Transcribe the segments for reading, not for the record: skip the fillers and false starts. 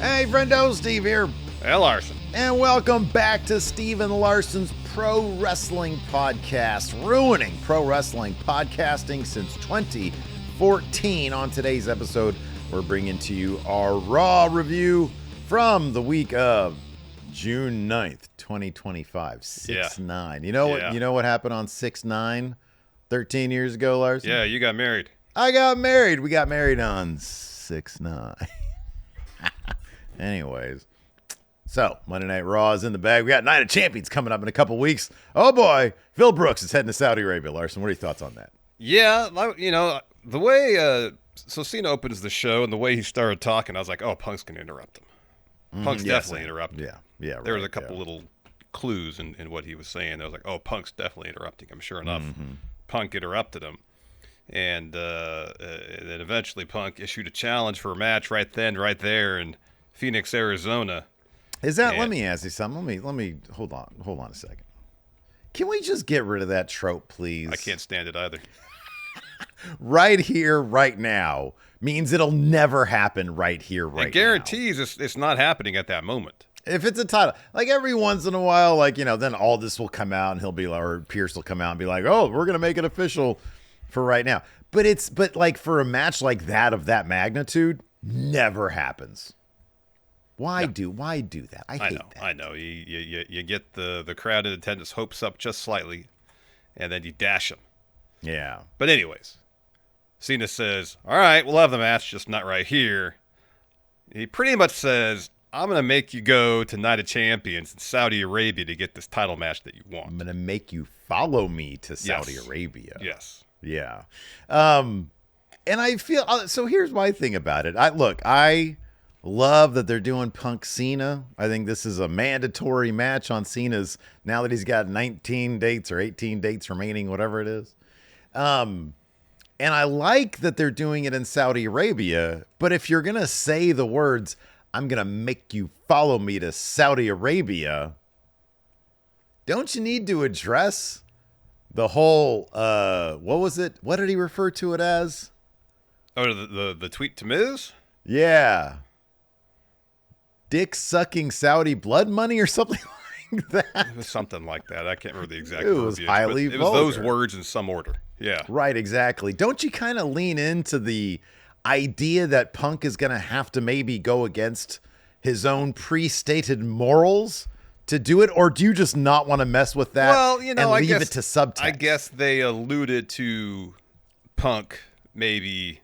Hey, friendo, Steve here. Hey, Larson. And welcome back to Steve and Larson's Pro Wrestling Podcast, ruining pro wrestling podcasting since 2014. On today's episode, we're bringing to you our Raw review from the week of June 9th, 2025, 6/9. You know what happened on 6/9, 13 years ago, Larson? Yeah, you got married. I got married. We got married on 6/9. Anyways, so Monday Night Raw is in the bag. We got Night of Champions coming up in a couple weeks. Oh boy, Phil Brooks is heading to Saudi Arabia. Larson, what are your thoughts on that? Yeah, the way so Cena opens the show and the way he started talking, I was like, oh, Punk's going to interrupt him. Punk's definitely interrupting. Yeah. There was a couple little clues in what he was saying. I was like, oh, Punk's definitely interrupting him. Sure enough, Punk interrupted him. And then eventually Punk issued a challenge for a match right then, right there in Phoenix, Arizona. Is that? Let me ask you something. Let me hold on a second. Can we just get rid of that trope, please? I can't stand it either. Right here, right now means it'll never happen. Right here, right now. It guarantees it's not happening at that moment. If it's a title, like every once in a while, then all this will come out and he'll be like, or Pierce will come out and be like, oh, we're gonna make it official for right now. But like for a match like that of that magnitude, never happens. Why do that? I hate that. I know. You get the crowd in attendance hopes up just slightly, and then you dash them. Yeah. But anyways, Cena says, all right, we'll have the match, just not right here. He pretty much says, I'm going to make you go to Night of Champions in Saudi Arabia to get this title match that you want. I'm going to make you follow me to Saudi Arabia. Yes. Yeah. And I feel, so here's my thing about it. I love that they're doing Punk Cena. I think this is a mandatory match on Cena's now that he's got 19 dates or 18 dates remaining, whatever it is. And I like that they're doing it in Saudi Arabia. But if you're going to say the words, I'm going to make you follow me to Saudi Arabia, don't you need to address the whole, what was it? What did he refer to it as? Oh, the tweet to Miz? Yeah. Dick sucking Saudi blood money or something like that. It was something like that. I can't remember the exact It was verbiage, highly but it vulgar. was those words in some order. Yeah. Right, exactly. Don't you kind of lean into the idea that Punk is going to have to maybe go against his own pre-stated morals to do it? Or do you just not want to mess with that and leave it to subtext? I guess they alluded to Punk maybe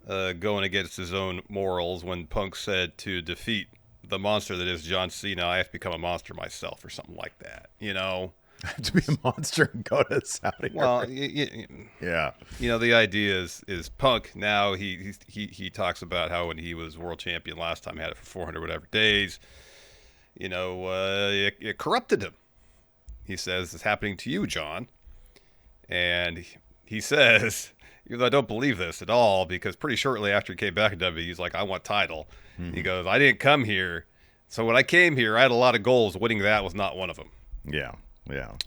going against his own morals when Punk said to defeat the monster that is John Cena, I have to become a monster myself or something like that, I have to be a monster and go to Saudi Arabia. Yeah. The idea is Punk now, he talks about how when he was world champion last time, he had it for 400 whatever days, it corrupted him. He says, it's happening to you, John. And he says, even though I don't believe this at all, because pretty shortly after he came back to WWE, he's like, I want title. He goes, I didn't come here. So when I came here, I had a lot of goals. Winning that was not one of them. Yeah. And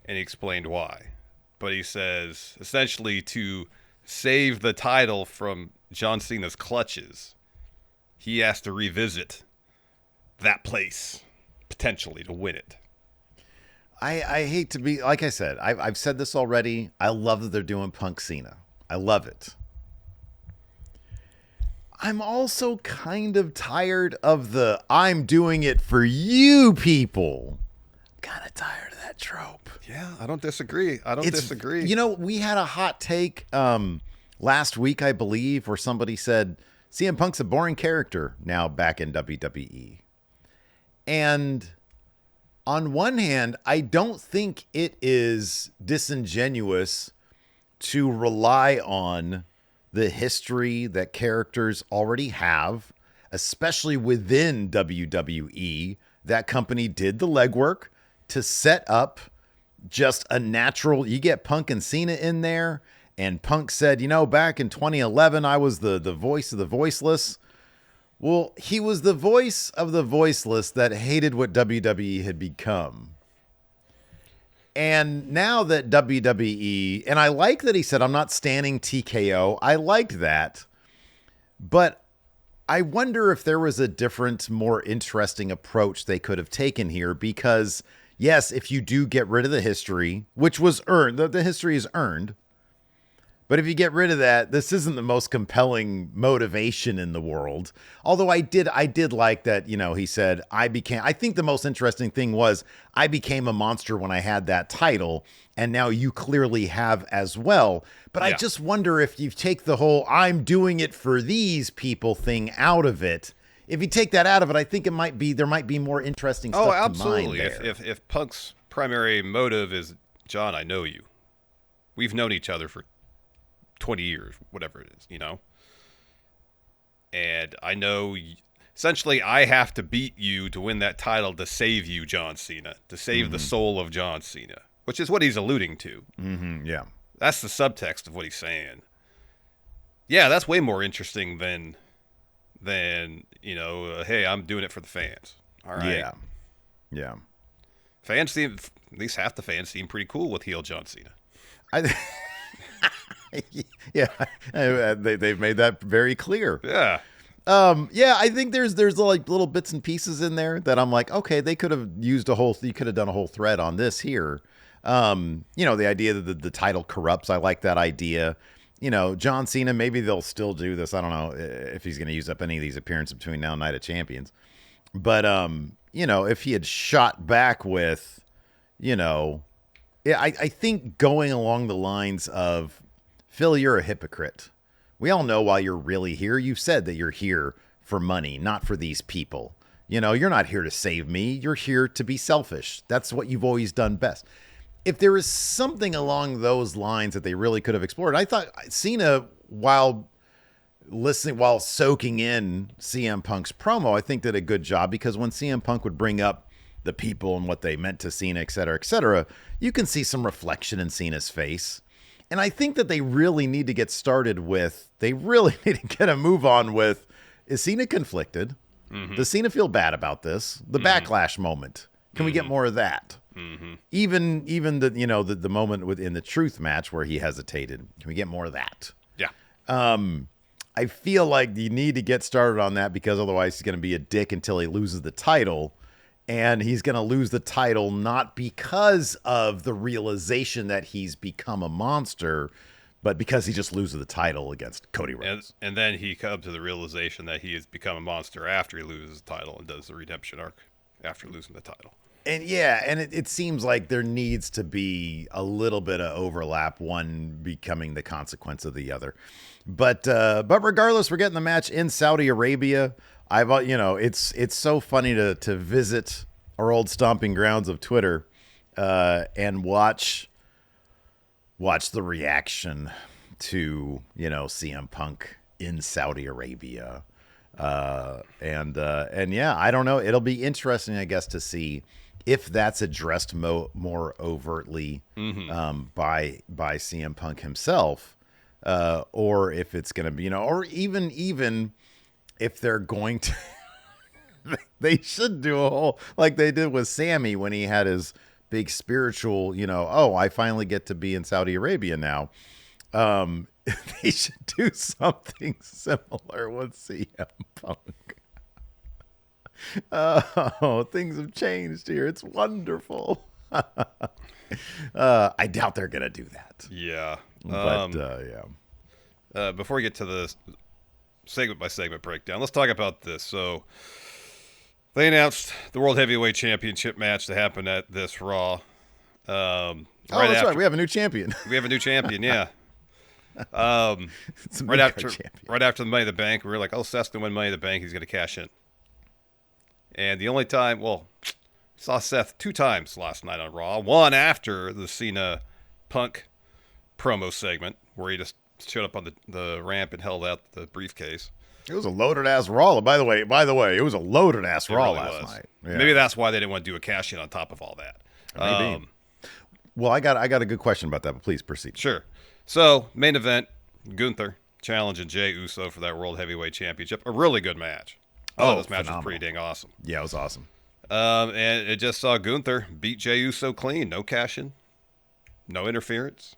he explained why. But he says, essentially, to save the title from John Cena's clutches, he has to revisit that place, potentially, to win it. I hate to be, like I said, I've said this already. I love that they're doing Punk Cena. I love it. I'm also kind of tired of the I'm doing it for you people. Kind of tired of that trope. Yeah, I don't disagree. Disagree. We had a hot take last week, I believe, where somebody said CM Punk's a boring character now back in WWE. And on one hand, I don't think it is disingenuous to rely on the history that characters already have, especially within WWE. That company did the legwork to set up just a natural, you get Punk and Cena in there, and Punk said, back in 2011, I was the voice of the voiceless. Well, he was the voice of the voiceless that hated what WWE had become. And now that WWE, and I like that he said, I'm not standing TKO. I liked that. But I wonder if there was a different, more interesting approach they could have taken here, because yes, if you do get rid of the history, which was earned, the history is earned. But if you get rid of that, this isn't the most compelling motivation in the world. Although I did like that, he said, I think the most interesting thing was I became a monster when I had that title, and now you clearly have as well. But I just wonder if you take the whole I'm doing it for these people thing out of it. If you take that out of it, I think there might be more interesting stuff to mine there. If Punk's primary motive is, John, I know you. We've known each other for 20 years, whatever it is, and I know essentially I have to beat you to win that title to save you, John Cena, to save the soul of John Cena, which is what he's alluding to. Yeah, that's the subtext of what he's saying. Yeah, that's way more interesting than hey, I'm doing it for the fans. All right. Yeah. Fans seem, at least half the fans seem pretty cool with heel John Cena. Yeah, they've made that very clear. Yeah. I think there's like little bits and pieces in there that I'm like, okay, they could have used you could have done a whole thread on this here. The idea that the title corrupts, I like that idea. John Cena, maybe they'll still do this. I don't know if he's going to use up any of these appearances between now and Night of Champions. But, if he had shot back with, I think going along the lines of, Phil, you're a hypocrite. We all know why you're really here. You've said that you're here for money, not for these people. You're not here to save me. You're here to be selfish. That's what you've always done best. If there is something along those lines that they really could have explored, I thought Cena, while soaking in CM Punk's promo, I think did a good job, because when CM Punk would bring up the people and what they meant to Cena, et cetera, you can see some reflection in Cena's face. And I think that they really need to get started with, they really need to get a move on with, is Cena conflicted? Mm-hmm. Does Cena feel bad about this? The backlash moment. Can we get more of that? Mm-hmm. Even the moment within the truth match where he hesitated. Can we get more of that? Yeah. I feel like you need to get started on that, because otherwise he's going to be a dick until he loses the title. And he's going to lose the title not because of the realization that he's become a monster, but because he just loses the title against Cody Rhodes. And then he comes to the realization that he has become a monster after he loses the title and does the redemption arc after losing the title. And it seems like there needs to be a little bit of overlap, one becoming the consequence of the other. But regardless, we're getting the match in Saudi Arabia. It's so funny to visit our old stomping grounds of Twitter and watch the reaction to CM Punk in Saudi Arabia, and I don't know. It'll be interesting, I guess, to see if that's addressed more overtly by CM Punk himself, or if it's going to be or even if they're going to. They should do a whole, like they did with Sammy when he had his big spiritual, I finally get to be in Saudi Arabia now. They should do something similar with CM Punk. Oh, things have changed here. It's wonderful. I doubt they're going to do that. Yeah. But, before we get to the segment by segment breakdown, let's talk about this. So they announced the World Heavyweight Championship match to happen at this Raw. Right. We have a new champion. We have a new champion, yeah. Right after the Money in the Bank, we were like, oh, Seth's going to win Money in the Bank. He's going to cash in. And the only time, saw Seth 2 times last night on Raw. One after the Cena Punk promo segment where he just showed up on the ramp and held out the briefcase. It was a loaded ass Raw. By the way, it was a loaded ass Raw last night. Yeah. Maybe that's why they didn't want to do a cash in on top of all that. Maybe. Well, I got a good question about that, but please proceed. Sure. So, main event, Gunther challenging Jey Uso for that World Heavyweight Championship. A really good match. This match was pretty dang awesome. Yeah, it was awesome. And it just saw Gunther beat Jey Uso clean. No cash-in. No interference.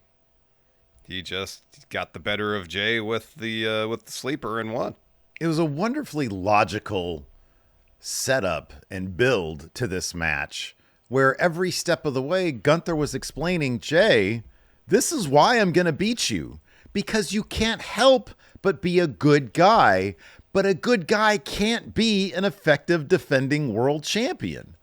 He just got the better of Jey with the sleeper and won. it was a wonderfully logical setup and build to this match where every step of the way Gunther was explaining, Jey, this is why I'm going to beat you, because you can't help but be a good guy, but a good guy can't be an effective defending world champion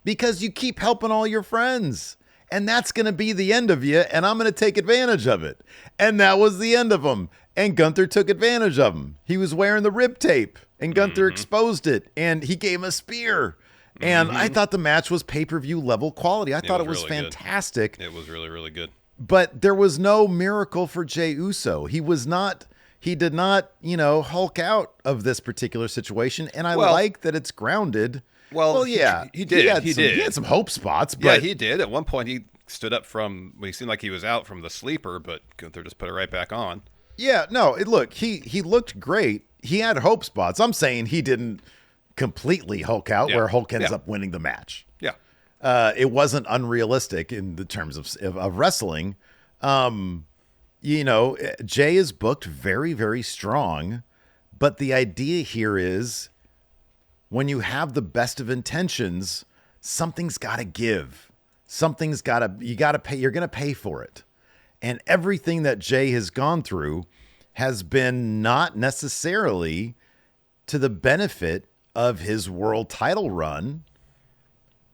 because you keep helping all your friends. And that's going to be the end of you, and I'm going to take advantage of it. And that was the end of him. And Gunther took advantage of him. He was wearing the rib tape, and Gunther exposed it, and he gave him a spear. And I thought the match was pay-per-view level quality. I thought it was really fantastic. Good. It was really, really good. But there was no miracle for Jey Uso. He did not, Hulk out of this particular situation. And I like that it's grounded. Well, yeah, he did. He had some hope spots. But yeah, he did. At one point, he stood up he seemed like he was out from the sleeper, but Gunther just put it right back on. Yeah, no, he looked great. He had hope spots. I'm saying he didn't completely Hulk out where Hulk ends up winning the match. Yeah. It wasn't unrealistic in the terms of wrestling. Jey is booked very, very strong, but the idea here is when you have the best of intentions, something's got to give. You got to pay. You're going to pay for it. And everything that Jey has gone through has been not necessarily to the benefit of his world title run.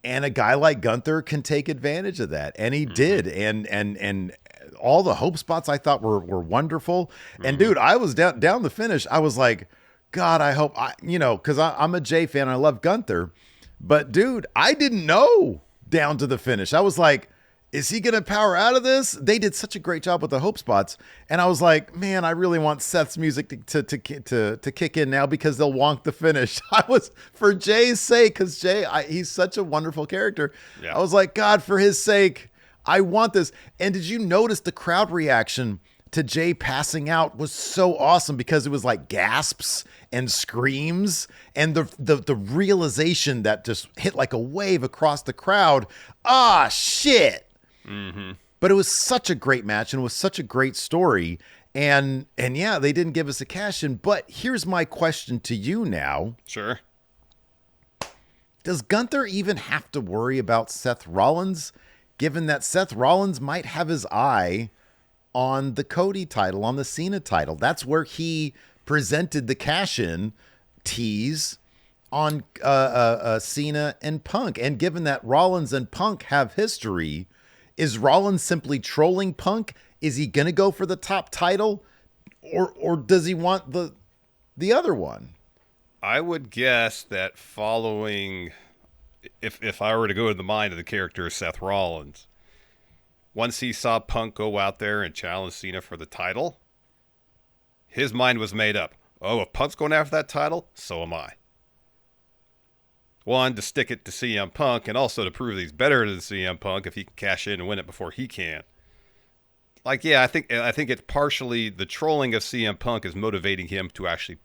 And a guy like Gunther can take advantage of that. And he did. And all the hope spots I thought were wonderful. And dude, I was down the finish. I was like, God, I hope because I'm a Jey fan and I love Gunther, but dude, I didn't know down to the finish. I was like, is he going to power out of this? They did such a great job with the hope spots. And I was like, man, I really want Seth's music to kick in now because they'll wonk the finish. I was, for Jey's sake, because he's such a wonderful character. Yeah. I was like, God, for his sake, I want this. And did you notice the crowd reaction to Jey passing out was so awesome because it was like gasps and screams and the realization that just hit like a wave across the crowd. Ah, shit. But it was such a great match and it was such a great story. And yeah, they didn't give us a cash in, but here's my question to you now. Sure. Does Gunther even have to worry about Seth Rollins, given that Seth Rollins might have his eye on the Cody title, on the Cena title? That's where he presented the cash-in tease on Cena and Punk. And given that Rollins and Punk have history, is Rollins simply trolling Punk? Is he going to go for the top title? Or does he want the other one? I would guess that following, if I were to go in the mind of the character Seth Rollins, once he saw Punk go out there and challenge Cena for the title, his mind was made up. Oh, if Punk's going after that title, so am I. One, to stick it to CM Punk, and also to prove that he's better than CM Punk if he can cash in and win it before he can. Like, yeah, I think it's partially the trolling of CM Punk is motivating him to actually,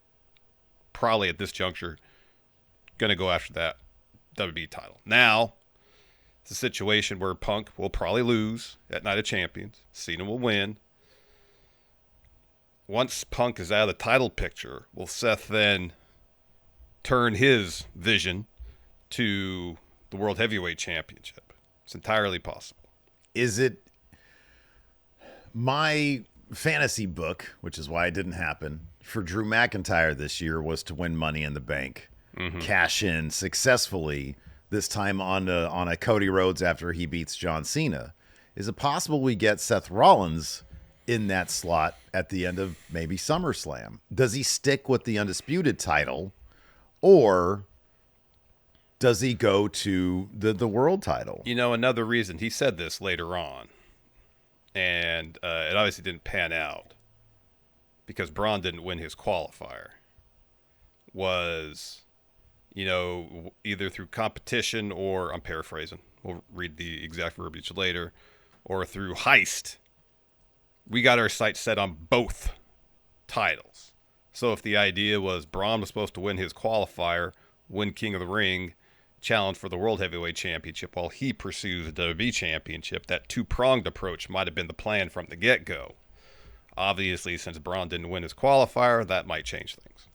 probably at this juncture, going to go after that WWE title. Now, it's a situation where Punk will probably lose at Night of Champions. Cena will win. Once Punk is out of the title picture, will Seth then turn his vision to the World Heavyweight Championship? It's entirely possible. Is it my fantasy book, which is why it didn't happen, for Drew McIntyre this year was to win Money in the Bank, cash in successfully, this time on a Cody Rhodes after he beats John Cena. Is it possible we get Seth Rollins in that slot at the end of maybe SummerSlam? Does he stick with the Undisputed title, or does he go to the world title? Another reason, he said this later on, and it obviously didn't pan out because Braun didn't win his qualifier, was, either through competition or, I'm paraphrasing, we'll read the exact verbiage later, or through heist, we got our sights set on both titles. So if the idea was Braun was supposed to win his qualifier, win King of the Ring, challenge for the World Heavyweight Championship while he pursues the WWE Championship, that two-pronged approach might have been the plan from the get-go. Obviously, since Braun didn't win his qualifier, that might change things.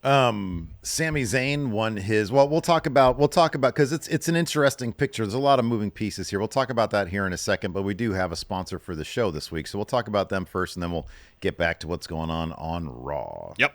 Sami Zayn won his. Well, we'll talk about because it's an interesting picture. There's a lot of moving pieces here. We'll talk about that here in a second, but we do have a sponsor for the show this week, so we'll talk about them first, and then we'll get back to what's going on Raw. Yep.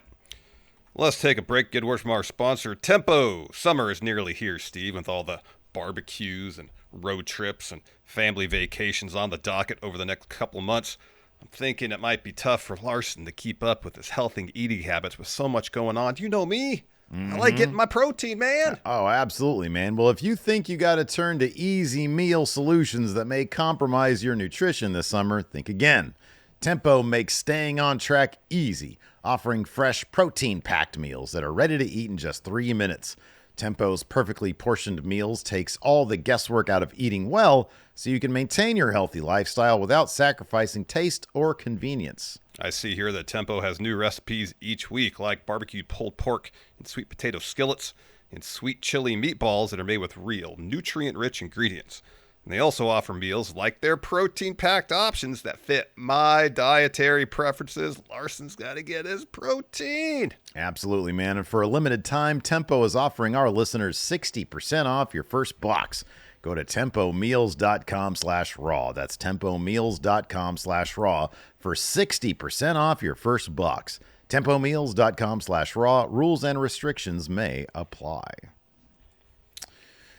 Let's take a break. Good word from our sponsor, Tempo. Summer is nearly here, Steve, with all the barbecues and road trips and family vacations on the docket over the next couple of months. I'm thinking it might be tough for Larson to keep up with his healthy eating habits with so much going on. You know me. I like getting my protein, man. Oh, absolutely, man. Well, if you think you got to turn to easy meal solutions that may compromise your nutrition this summer, think again. Tempo makes staying on track easy, offering fresh protein-packed meals that are ready to eat in just 3 minutes. Tempo's perfectly portioned meals takes all the guesswork out of eating well, so you can maintain your healthy lifestyle without sacrificing taste or convenience. I see here that Tempo has new recipes each week, like barbecued pulled pork and sweet potato skillets and sweet chili meatballs that are made with real, nutrient-rich ingredients. And they also offer meals like their protein-packed options that fit my dietary preferences. Larson's got to get his protein. Absolutely, man. And for a limited time, Tempo is offering our listeners 60% off your first box. Go to tempomeals.com/raw. That's tempomeals.com/raw for 60% off your first box. tempomeals.com/raw. Rules and restrictions may apply.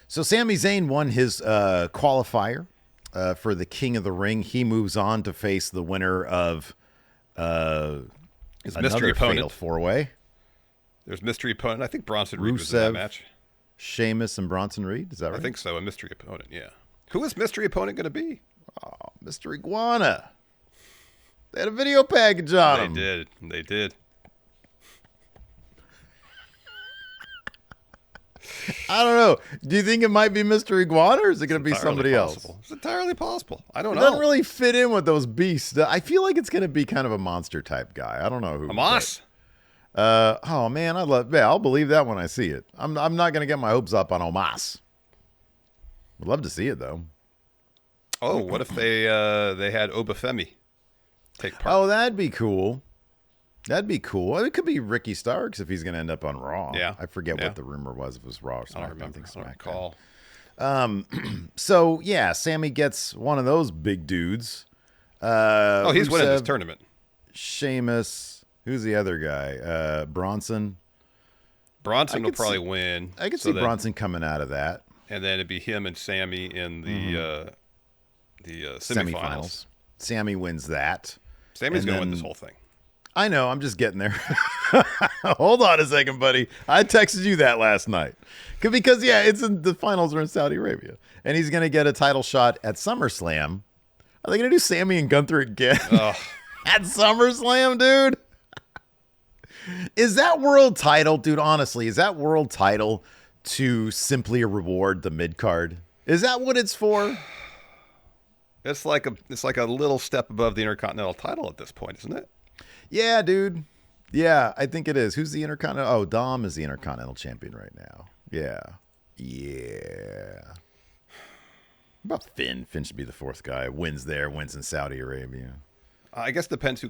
So Sami Zayn won his qualifier for the King of the Ring. He moves on to face the winner of His another mystery opponent. fatal four-way. There's mystery opponent. I think Bronson Reed was in that match. Sheamus and Bronson Reed. Is that right? I think so. A mystery opponent, yeah. Who is mystery opponent going to be? Oh, Mr. Iguana. They had a video package on him. They did. I don't know. Do you think it might be Mr. Iguana, or is it going to be somebody else? It's entirely possible. I don't It know. doesn't really fit in with those beasts. I feel like it's going to be kind of a monster type guy. I don't know who. Hamas? Oh man, I'll believe that when I see it. I'm not going to get my hopes up on Omas. Would love to see it though. Oh, what if they had Obafemi take part? Oh, that'd be cool. That'd be cool. It could be Ricky Starks if he's going to end up on Raw. Yeah. I forget what the rumor was. If it was Raw or SmackDown. I don't remember. I don't recall. So yeah, Sammy gets one of those big dudes. He's winning this tournament. Sheamus. Who's the other guy? Bronson. Bronson will probably win. I could see Bronson coming out of that. And then it'd be him and Sammy in the semifinals. Sammy wins that. Sammy's going to win this whole thing. I know. I'm just getting there. Hold on a second, buddy. I texted you that last night. Because, the finals are in Saudi Arabia. And he's going to get a title shot at SummerSlam. Are they going to do Sammy and Gunther again? At SummerSlam, dude? Is that world title, dude, honestly, is that world title to simply reward the mid-card? Is that what it's for? It's like a little step above the Intercontinental title at this point, isn't it? Yeah, dude. Yeah, I think it is. Who's the Intercontinental? Oh, Dom is the Intercontinental champion right now. Yeah. What about Finn? Finn should be the fourth guy. Wins in Saudi Arabia. I guess it depends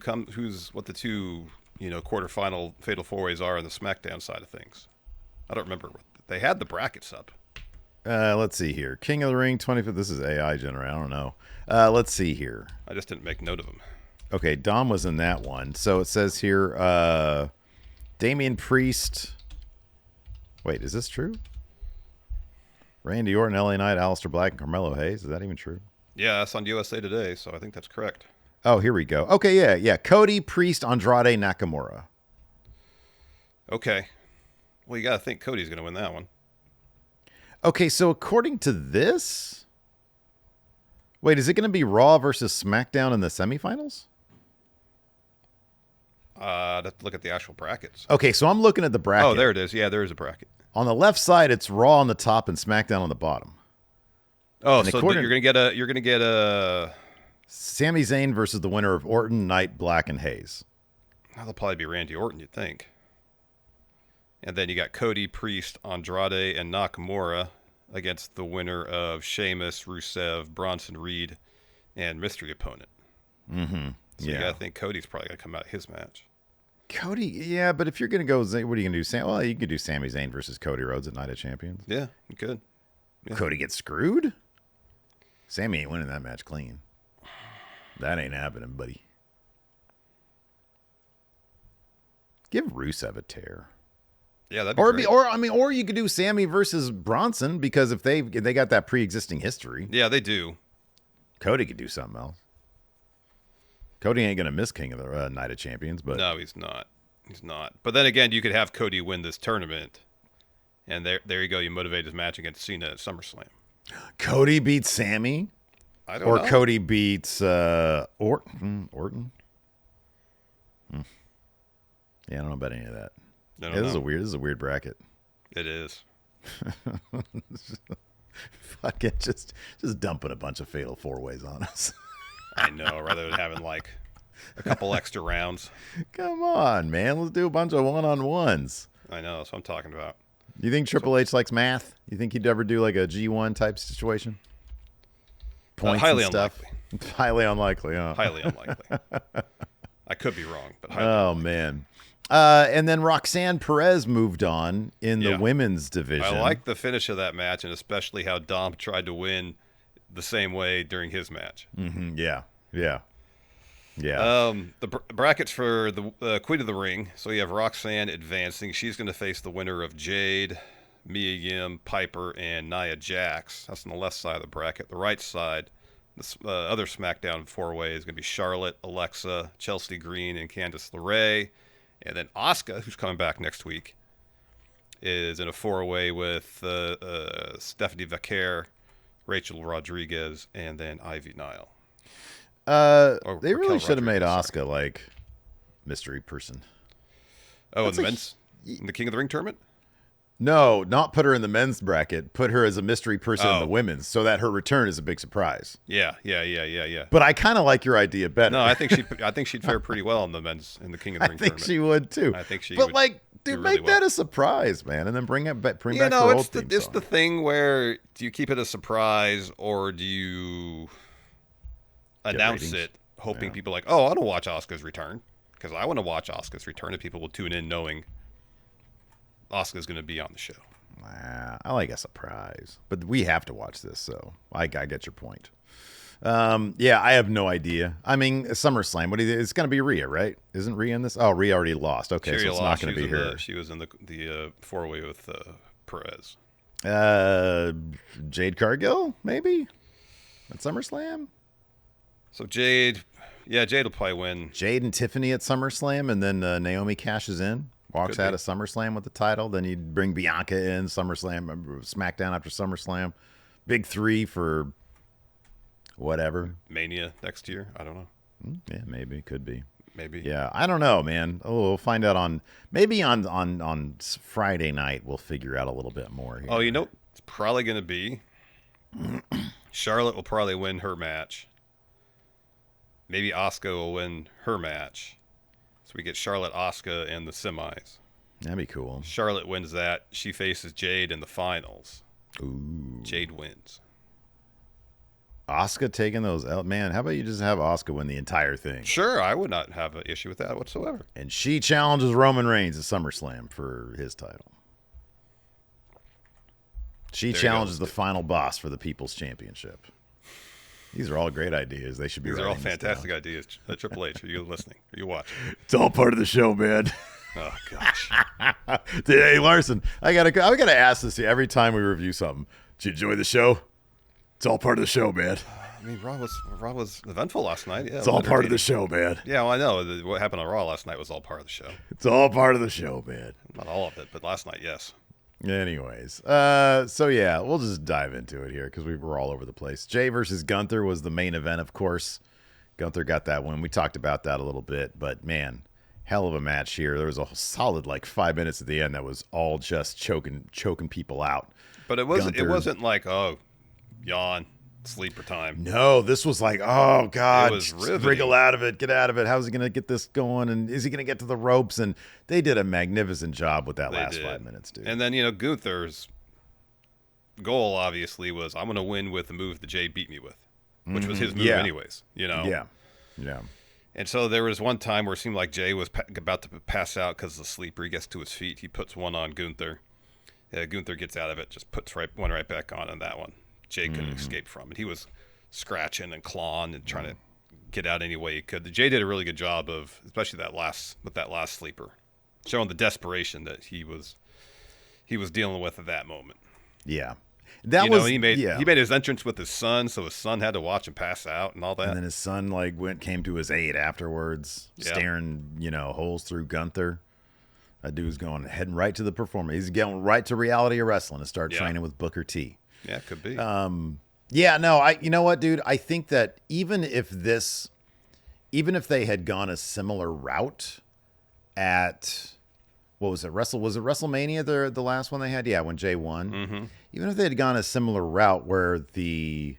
what the two, quarterfinal fatal four-ways are on the SmackDown side of things. I don't remember. They had the brackets up. Let's see here. King of the Ring 25th. This is AI generated. I don't know. Let's see here. I just didn't make note of them. Okay, Dom was in that one. So it says here, Damian Priest. Wait, is this true? Randy Orton, LA Knight, Aleister Black, and Carmelo Hayes. Is that even true? Yeah, that's on USA Today, so I think that's correct. Oh, here we go. Okay, yeah. Cody, Priest, Andrade, Nakamura. Okay. Well, you got to think Cody's going to win that one. Okay, so according to this... Wait, is it going to be Raw versus SmackDown in the semifinals? I'd have to look at the actual brackets. Okay, so I'm looking at the bracket. Oh, there it is. Yeah, there is a bracket. On the left side, it's Raw on the top and SmackDown on the bottom. Oh, so you're gonna get a Sami Zayn versus the winner of Orton, Knight, Black, and Hayes. That'll probably be Randy Orton, you'd think. And then you got Cody, Priest, Andrade, and Nakamura against the winner of Sheamus, Rusev, Bronson Reed, and mystery opponent. Mm-hmm. So you got to think Cody's probably going to come out of his match. Cody, yeah, but if you're going to go, what are you going to do? Well, you can do Sami Zayn versus Cody Rhodes at Night of Champions. Yeah, you could. Yeah. Cody gets screwed? Sami ain't winning that match clean. That ain't happening, buddy. Give Rusev a tear. Yeah, that'd be great. Or you could do Sami versus Bronson, because if they got that pre-existing history. Yeah, they do. Cody could do something else. Cody ain't gonna miss King of the Night of Champions, but no, he's not. He's not. But then again, you could have Cody win this tournament, and there you go. You motivate his match against Cena at SummerSlam. Cody beats Sami, I don't know. Cody beats Orton. Yeah, I don't know about any of that. This is a weird bracket. It is. Fuck it, just dumping a bunch of fatal 4-ways on us. I know, rather than having like a couple extra rounds. Come on, man. Let's do a bunch of one-on-ones. I know, that's what I'm talking about. You think Triple H likes math? You think he'd ever do like a G1 type situation? Points highly and stuff? unlikely. Highly unlikely, huh? Highly unlikely. I could be wrong, but highly unlikely. Man. And then Roxanne Perez moved on in the women's division. I like the finish of that match, and especially how Dom tried to win the same way during his match. Mm-hmm. Yeah. The brackets for the Queen of the Ring. So you have Roxanne advancing. She's going to face the winner of Jade, Mia Yim, Piper, and Nia Jax. That's on the left side of the bracket. The right side, the other SmackDown 4-way is going to be Charlotte, Alexa, Chelsea Green, and Candice LeRae. And then Asuka, who's coming back next week, is in a 4-way with Stephanie Vaquer, Rachel Rodriguez, and then Ivy Nile. They really should have made Asuka like mystery person. Oh, in the King of the Ring tournament? No, not put her in the men's bracket. Put her as a mystery person in the women's, so that her return is a big surprise. Yeah. But I kind of like your idea better. No, I think she'd fare pretty well in the King of the Ring tournament. I think she would too. I think she But would. Like, dude, make that a surprise, man, and then bring back her old theme it's song. the thing where do you keep it a surprise or do you announce it, hoping people are like, oh, I want to watch Asuka's return because I want to watch Asuka's return, and people will tune in knowing Asuka's going to be on the show. I like a surprise, but we have to watch this, so I get your point. I have no idea. I mean, SummerSlam. It's going to be Rhea, right? Isn't Rhea in this? Oh, Rhea already lost. Okay, so it's not going to be her. She was in the 4-way with Perez. Jade Cargill, maybe at SummerSlam. So Jade will probably win. Jade and Tiffany at SummerSlam, and then Naomi cashes in, walks out of SummerSlam with the title. Then you bring Bianca in SummerSlam, SmackDown after SummerSlam. Big 3 for whatever. Mania next year. I don't know. Yeah, maybe. Could be. Maybe. Yeah, I don't know, man. Oh, we'll find out on Friday night. We'll figure out a little bit more here. Oh, it's probably going to be Charlotte will probably win her match. Maybe Asuka will win her match. So we get Charlotte, Asuka in the semis. That'd be cool. Charlotte wins that. She faces Jade in the finals. Ooh. Jade wins. Asuka taking those out. Man, how about you just have Asuka win the entire thing? Sure, I would not have an issue with that whatsoever. And she challenges Roman Reigns at SummerSlam for his title. She challenges the final boss for the People's Championship. These are all great ideas. They should be. These are all fantastic ideas. Triple H, are you listening? Are you watching? It's all part of the show, man. Oh gosh. Hey, Larson, I gotta ask this every time we review something. Did you enjoy the show? It's all part of the show, man. I mean, Raw was eventful last night. Yeah, it's all part of the show, man. Yeah, well, I know. What happened on Raw last night was all part of the show. It's all part of the show, man. Not all of it, but last night, yes. Anyways, we'll just dive into it here because we were all over the place. Jey versus Gunther was the main event, of course. Gunther got that win. We talked about that a little bit, but man, hell of a match here. There was a solid 5 minutes at the end that was all just choking people out. But it wasn't like, oh, yawn, sleeper time. No, this was like, oh God, it was riveting. Wriggle out of it, get out of it. How's he going to get this going? And is he going to get to the ropes? And they did a magnificent job with that last 5 minutes, dude. And then, Gunther's goal obviously was, I'm going to win with the move that Jay beat me with, which was his move anyways, Yeah. And so there was one time where it seemed like Jey was about to pass out because of the sleeper. He gets to his feet. He puts one on Gunther. Gunther gets out of it, just puts one right back on, and that one Jey couldn't escape from. And he was scratching and clawing and trying to get out any way he could. Jey did a really good job of, especially that last sleeper, showing the desperation that he was dealing with at that moment. Yeah. He made his entrance with his son, so his son had to watch him pass out and all that. And then his son came to his aid afterwards, staring, holes through Gunther. That dude's heading right to the performance. He's going right to reality of wrestling and start training with Booker T. Yeah, it could be. You know what, dude? I think that even if they had gone a similar route at, what was it? Was it WrestleMania the last one they had? Yeah, when Jey won. Mm-hmm. Even if they had gone a similar route where the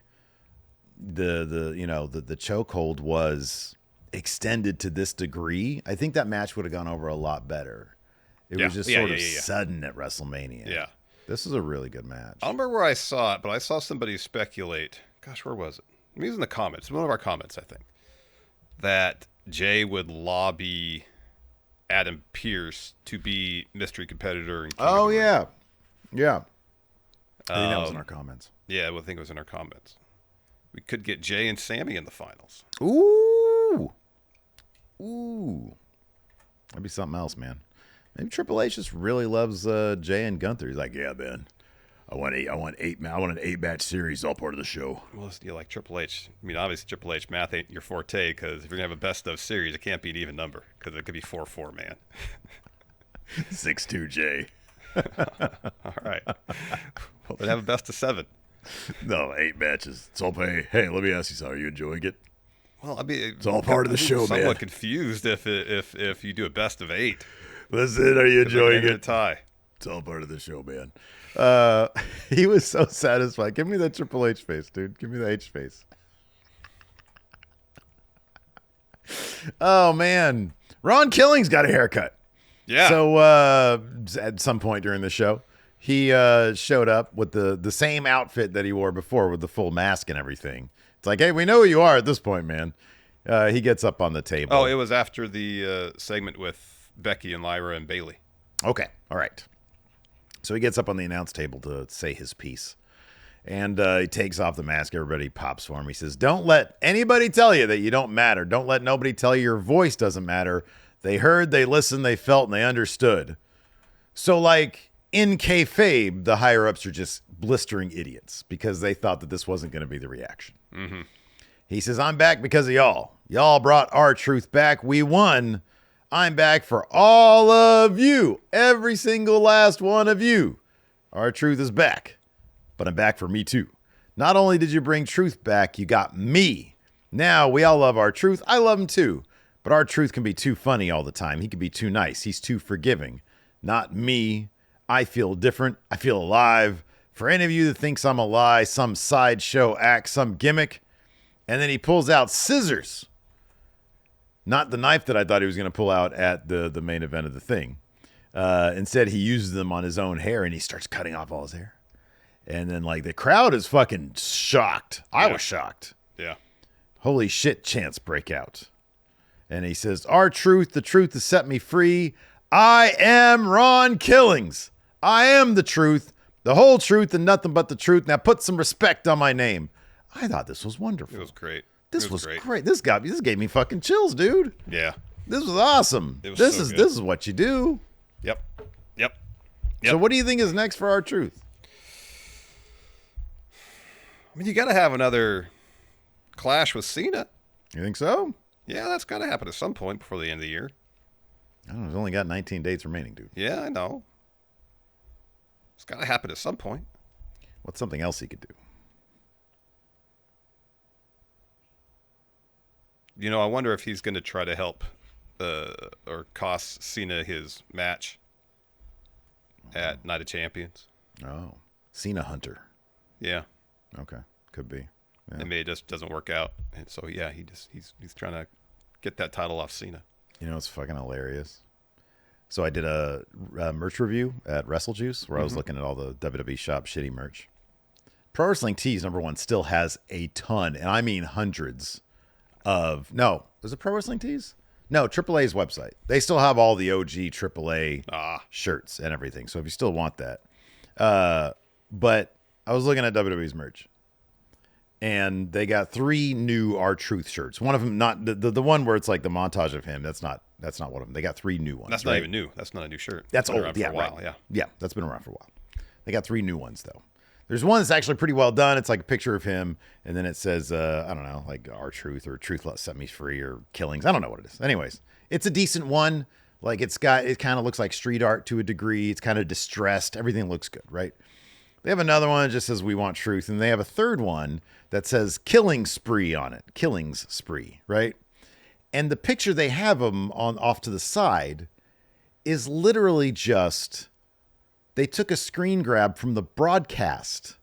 chokehold was extended to this degree, I think that match would have gone over a lot better. It was just sort of sudden at WrestleMania. Yeah. This is a really good match. I don't remember where I saw it, but I saw somebody speculate. Gosh, where was it? Maybe it was in the comments. One of our comments, I think. That Jey would lobby Adam Pearce to be mystery competitor. And yeah. Yeah. I think that was in our comments. Yeah, I think it was in our comments. We could get Jey and Sammy in the finals. Ooh. That'd be something else, man. Maybe Triple H just really loves Jey and Gunther. He's like, yeah, man. I want an 8-match series, all part of the show. Well, you like Triple H. I mean, obviously Triple H math ain't your forte, because if you're gonna have a best of series, it can't be an even number, because it could be 4-4, man. 6-2 Jey. All right. Well, then have a best of 7. No, 8 matches. It's all pay. Hey, let me ask you something. Are you enjoying it? Well, I mean, it's all part of the show, man. I'm somewhat confused if you do a best of 8. Listen, are you enjoying it? A tie. It's all part of the show, man. He was so satisfied. Give me that Triple H face, dude. Give me the H face. Oh, man. Ron Killing's got a haircut. Yeah. So at some point during the show, he showed up with the same outfit that he wore before with the full mask and everything. It's like, hey, we know who you are at this point, man. He gets up on the table. Oh, it was after the segment with Becky and Lyra and Bailey. Okay. All right. So he gets up on the announce table to say his piece. And he takes off the mask. Everybody pops for him. He says, don't let anybody tell you that you don't matter. Don't let nobody tell you your voice doesn't matter. They heard, they listened, they felt, and they understood. So, like, in kayfabe, the higher-ups are just blistering idiots because they thought that this wasn't going to be the reaction. Mm-hmm. He says, I'm back because of y'all. Y'all brought our truth back. We won. I'm back for all of you. Every single last one of you. Our truth is back. But I'm back for me too. Not only did you bring truth back, you got me. Now we all love our truth. I love him too. But our truth can be too funny all the time. He can be too nice. He's too forgiving. Not me. I feel different. I feel alive. For any of you that thinks I'm a lie, some sideshow act, some gimmick. And then he pulls out scissors. Not the knife that I thought he was going to pull out at the main event of the thing. Instead, he uses them on his own hair, and he starts cutting off all his hair. And then, like, the crowd is fucking shocked. I was shocked. Yeah. Holy shit, chants break out. And he says, our truth, the truth has set me free. I am Ron Killings. I am the truth, the whole truth, and nothing but the truth. Now put some respect on my name. I thought this was wonderful. It was great. This was great. This gave me fucking chills, dude. Yeah. This was awesome. This is what you do. Yep. So what do you think is next for our truth? I mean, you got to have another clash with Cena. You think so? Yeah, that's got to happen at some point before the end of the year. I don't know. He's only got 19 dates remaining, dude. Yeah, I know. It's got to happen at some point. What's something else he could do? You know, I wonder if he's going to try to help or cost Cena his match at Night of Champions. Oh, Cena Hunter. Yeah. Okay, could be. Yeah. And maybe it just doesn't work out, and so yeah, he's trying to get that title off Cena. You know, it's fucking hilarious. So I did a merch review at WrestleJuice where I was looking at all the WWE shop shitty merch. Pro Wrestling Tees #1 still has a ton, and I mean hundreds of is it Pro Wrestling Tees? No, AAA's website. They still have all the OG AAA shirts and everything. So if you still want that, but I was looking at WWE's merch, and they got 3 new R-Truth shirts. One of them, not the one where it's like the montage of him. That's not one of them. They got 3 new ones. That's not even new. That's not a new shirt. That's old. For a while. Yeah. Yeah, that's been around for a while. They got 3 new ones though. There's one that's actually pretty well done. It's like a picture of him, and then it says, I don't know, like R-Truth or Truth Set Me Free or Killings. I don't know what it is. Anyways, it's a decent one. Like it kind of looks like street art to a degree. It's kind of distressed. Everything looks good, right? They have another one that just says "We Want Truth," and they have a third one that says "Killing Spree" on it. Killings Spree, right? And the picture they have them on off to the side is literally just they took a screen grab from the broadcast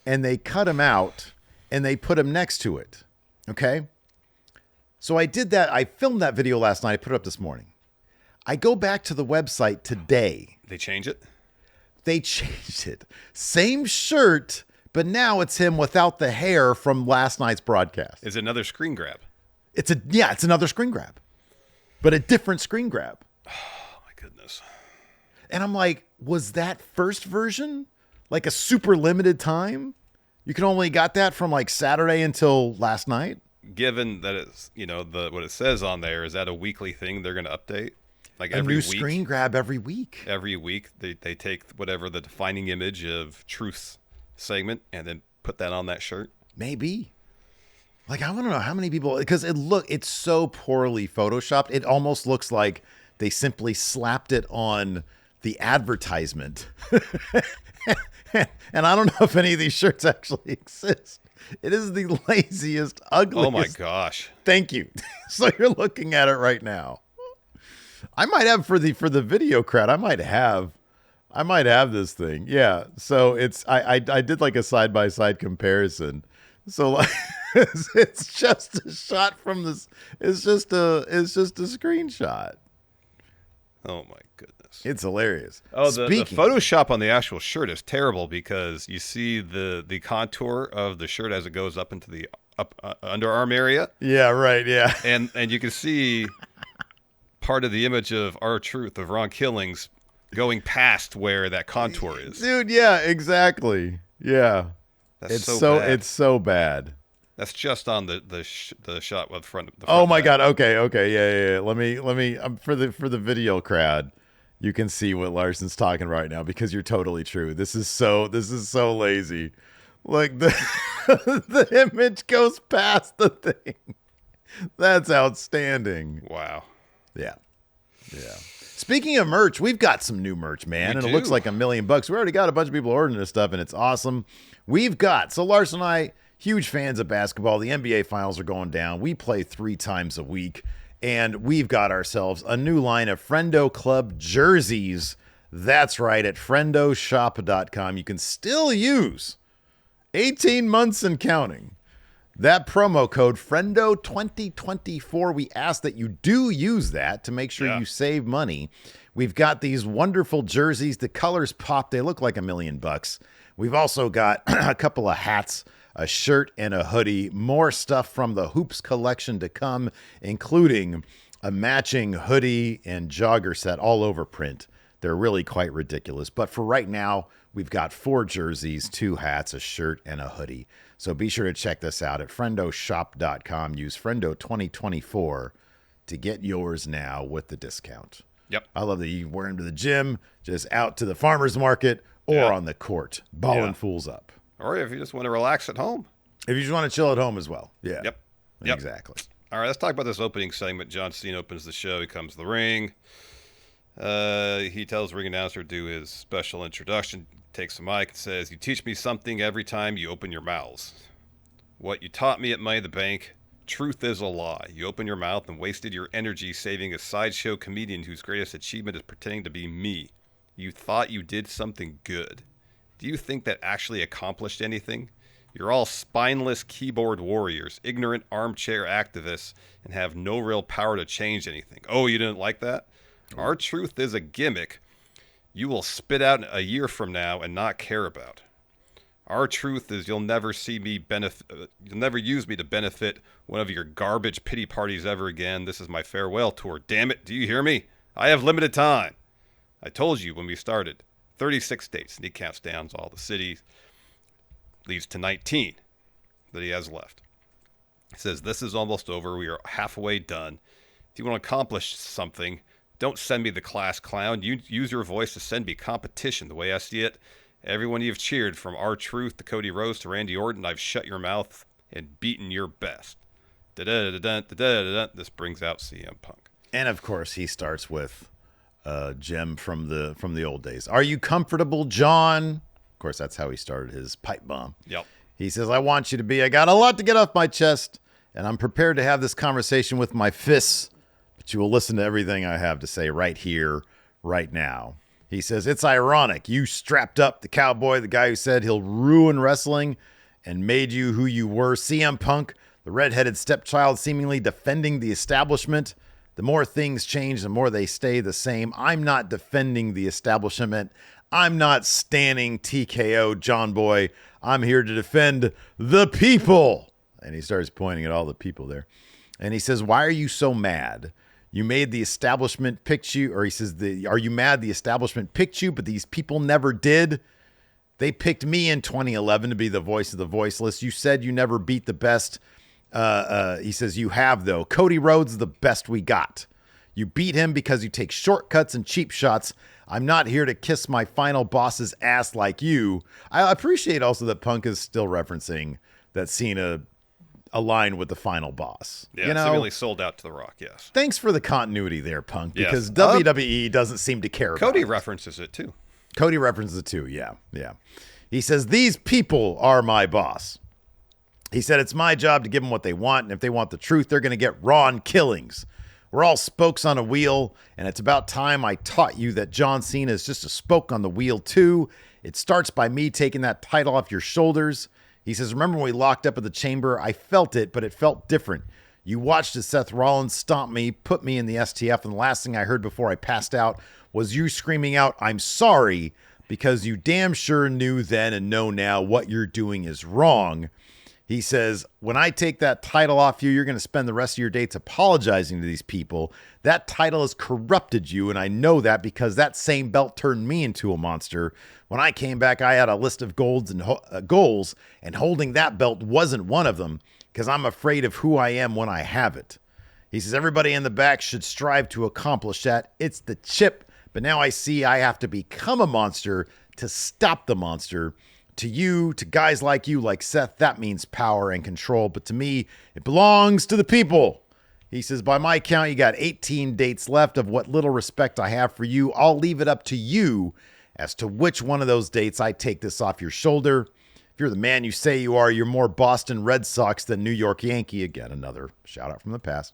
and they cut him out and they put him next to it. Okay? So I did that. I filmed that video last night. I put it up this morning. I go back to the website today. They change it? They changed it. Same shirt, but now it's him without the hair from last night's broadcast. Is it another screen grab? It's another screen grab, but a different screen grab. Oh, my goodness. And I'm like, was that first version like a super limited time? You can only got that from like Saturday until last night? Given that it's, what it says on there, is that a weekly thing they're going to update? Like every week? Screen grab every week. Every week they take whatever the defining image of Truth's segment and then put that on that shirt? Maybe. Like, I want to know how many people, because it's so poorly photoshopped. It almost looks like they simply slapped it on the advertisement. And I don't know if any of these shirts actually exist. It is the laziest, ugliest. Oh my gosh. Thank you. So you're looking at it right now. I might have for the video crowd. I might have this thing. Yeah. So I did like a side-by-side comparison. So like it's just a shot from this. It's just a screenshot. Oh my goodness. It's hilarious. Oh, the Photoshop on the actual shirt is terrible because you see the contour of the shirt as it goes up into the underarm area. Yeah, right. Yeah. And you can see part of the image of R-Truth of Ron Killings going past where that contour is. Dude, yeah, exactly. Yeah. It's bad. It's so bad. That's just on the shot with front. Oh my God. Okay. Yeah. Let me for the video crowd, you can see what Larson's talking right now because you're totally true. This is so lazy. Like the image goes past the thing. That's outstanding. Wow. Yeah. Speaking of merch, we've got some new merch, man, and it looks like $1 million. We already got a bunch of people ordering this stuff, and it's awesome. So Larson and I, huge fans of basketball. The NBA finals are going down. We play 3 times a week, and we've got ourselves a new line of Friendo Club jerseys. That's right, at friendoshop.com. You can still use 18 months and counting. That promo code Friendo2024, we ask that you do use that to make sure you save money. We've got these wonderful jerseys. The colors pop. They look like $1 million. We've also got a couple of hats, a shirt, and a hoodie. More stuff from the Hoops collection to come, including a matching hoodie and jogger set all over print. They're really quite ridiculous. But for right now, we've got 4 jerseys, 2 hats, a shirt, and a hoodie. So be sure to check this out at friendoshop.com. Use Friendo2024 to get yours now with the discount. Yep. I love that you wear them to the gym, just out to the farmer's market, or on the court, balling fools up. Or if you just want to relax at home. If you just want to chill at home as well. Yeah. Yep. Exactly. All right, let's talk about this opening segment. John Cena opens the show. He comes to the ring. He tells the ring announcer to do his special introduction, takes the mic and says, "You teach me something every time you open your mouths. What you taught me at Money in the Bank, truth is a lie. You opened your mouth and wasted your energy saving a sideshow comedian whose greatest achievement is pretending to be me. You thought you did something good. Do you think that actually accomplished anything? You're all spineless keyboard warriors, ignorant armchair activists, and have no real power to change anything. Oh, you didn't like that? Our truth is a gimmick you will spit out a year from now and not care about. Our truth is you'll never you'll never use me to benefit one of your garbage pity parties ever again. This is my farewell tour. Damn it, do you hear me? I have limited time. I told you when we started. 36 dates, and he counts down all the cities. Leads to 19 that he has left. He says, this is almost over. We are halfway done. If you want to accomplish something, don't send me the class clown. You use your voice to send me competition. The way I see it, everyone you've cheered, from R-Truth to Cody Rhodes to Randy Orton, I've shut your mouth and beaten your best. This brings out CM Punk. And of course, he starts with Jim from the old days. Are you comfortable, John? Of course, that's how he started his pipe bomb. Yep. He says, I want you to be. I got a lot to get off my chest, and I'm prepared to have this conversation with my fists, but you will listen to everything I have to say right here, right now. He says, it's ironic. You strapped up the cowboy, the guy who said he'll ruin wrestling and made you who you were. CM Punk, the redheaded stepchild, seemingly defending the establishment. The more things change, the more they stay the same. I'm not defending the establishment. I'm not standing TKO, John Boy. I'm here to defend the people. And he starts pointing at all the people there. And he says, why are you so mad? You made the establishment pick you, or he says, are you mad the establishment picked you, but these people never did? They picked me in 2011 to be the voice of the voiceless. You said you never beat the best. He says, you have, though. Cody Rhodes is the best we got. You beat him because you take shortcuts and cheap shots. I'm not here to kiss my final boss's ass like you. I appreciate also that Punk is still referencing that Cena aligned with the final boss. Yeah, you know, seemingly sold out to The Rock, yes. Thanks for the continuity there, Punk, because Yes. WWE doesn't seem to care about Cody it. references it, too. Cody references it, too, yeah. He says, these people are my boss. He said, it's my job to give them what they want, and if they want the truth, they're going to get raw killings. We're all spokes on a wheel, and it's about time I taught you that John Cena is just a spoke on the wheel, too. It starts by me taking that title off your shoulders. He says, remember when we locked up at the chamber? I felt it, but it felt different. You watched as Seth Rollins stomp me, put me in the STF, and the last thing I heard before I passed out was you screaming out, I'm sorry, because you damn sure knew then and know now what you're doing is wrong. He says, when I take that title off you, you're going to spend the rest of your dates apologizing to these people. That title has corrupted you, and I know that because that same belt turned me into a monster. When I came back, I had a list of goals, and holding that belt wasn't one of them because I'm afraid of who I am when I have it. He says, everybody in the back should strive to accomplish that. It's the chip, but now I see I have to become a monster to stop the monster. To you, to guys like you, like Seth, that means power and control. But to me, it belongs to the people. He says, by my count, you got 18 dates left. Of what little respect I have for you, I'll leave it up to you as to which one of those dates I take this off your shoulder. If you're the man you say you are, you're more Boston Red Sox than New York Yankee. Again, another shout out from the past.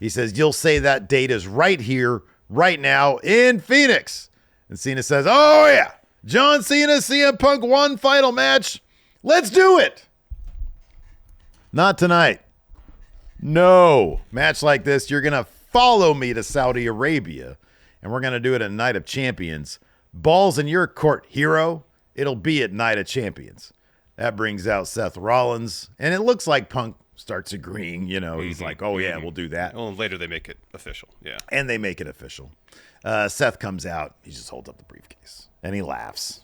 He says, you'll say that date is right here, right now in Phoenix. And Cena says, oh yeah. John Cena, CM Punk, one final match. Let's do it. Not tonight. No. Match like this, you're going to follow me to Saudi Arabia, and we're going to do it at Night of Champions. Balls in your court, hero. It'll be at Night of Champions. That brings out Seth Rollins, and it looks like Punk starts agreeing. You know, he's like, oh, yeah, we'll do that. Well, later they make it official, yeah. And they make it official. Seth comes out. He just holds up the briefcase. And he laughs.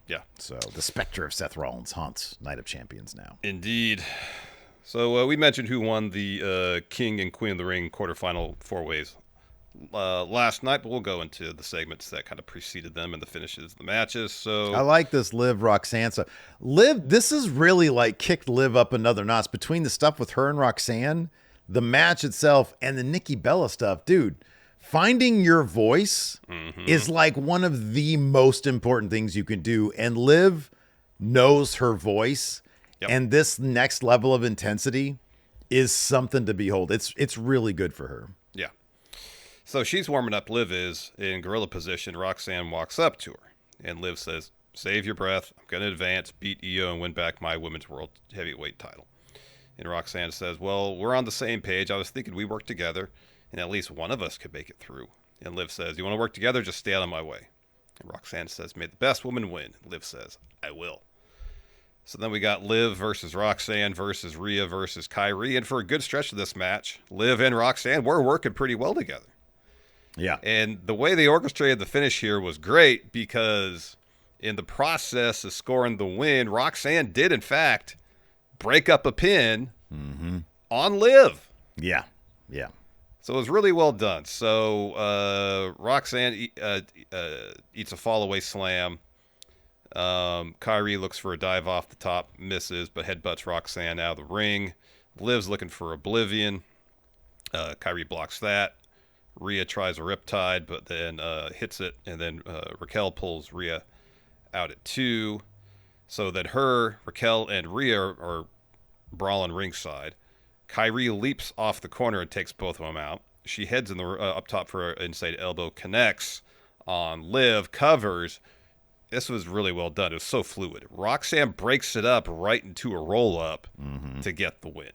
Yeah. So the specter of Seth Rollins haunts Night of Champions now. Indeed. So we mentioned who won the King and Queen of the Ring quarterfinal four-ways last night, but we'll go into the segments that kind of preceded them and the finishes of the matches. So I like this Liv Roxanne stuff. Liv, this is really like kicked Liv up another notch between the stuff with her and Roxanne, the match itself, and the Nikki Bella stuff. Dude, finding your voice is like one of the most important things you can do. And Liv knows her voice. Yep. And this next level of intensity is something to behold. It's really good for her. Yeah. So she's warming up. Liv is in gorilla position. Roxanne walks up to her. And Liv says, save your breath. I'm going to advance, beat Io, and win back my women's world heavyweight title. And Roxanne says, well, we're on the same page. I was thinking we work together, and at least one of us could make it through. And Liv says, you want to work together? Just stay out of my way. And Roxanne says, may the best woman win. Liv says, I will. So then we got Liv versus Roxanne versus Rhea versus Kyrie. And for a good stretch of this match, Liv and Roxanne were working pretty well together. Yeah. And the way they orchestrated the finish here was great because in the process of scoring the win, Roxanne did, in fact, break up a pin on Liv. Yeah. Yeah. So it was really well done. So Roxanne eats a fall-away slam. Kyrie looks for a dive off the top, misses, but headbutts Roxanne out of the ring. Liv's looking for Oblivion. Kyrie blocks that. Rhea tries a Riptide, but then hits it, and then Raquel pulls Rhea out at 2. So then Raquel, and Rhea are brawling ringside. Kyrie leaps off the corner and takes both of them out. She heads in the up top for an inside elbow, connects on Liv, covers. This was really well done. It was so fluid. Roxanne breaks it up right into a roll-up to get the win.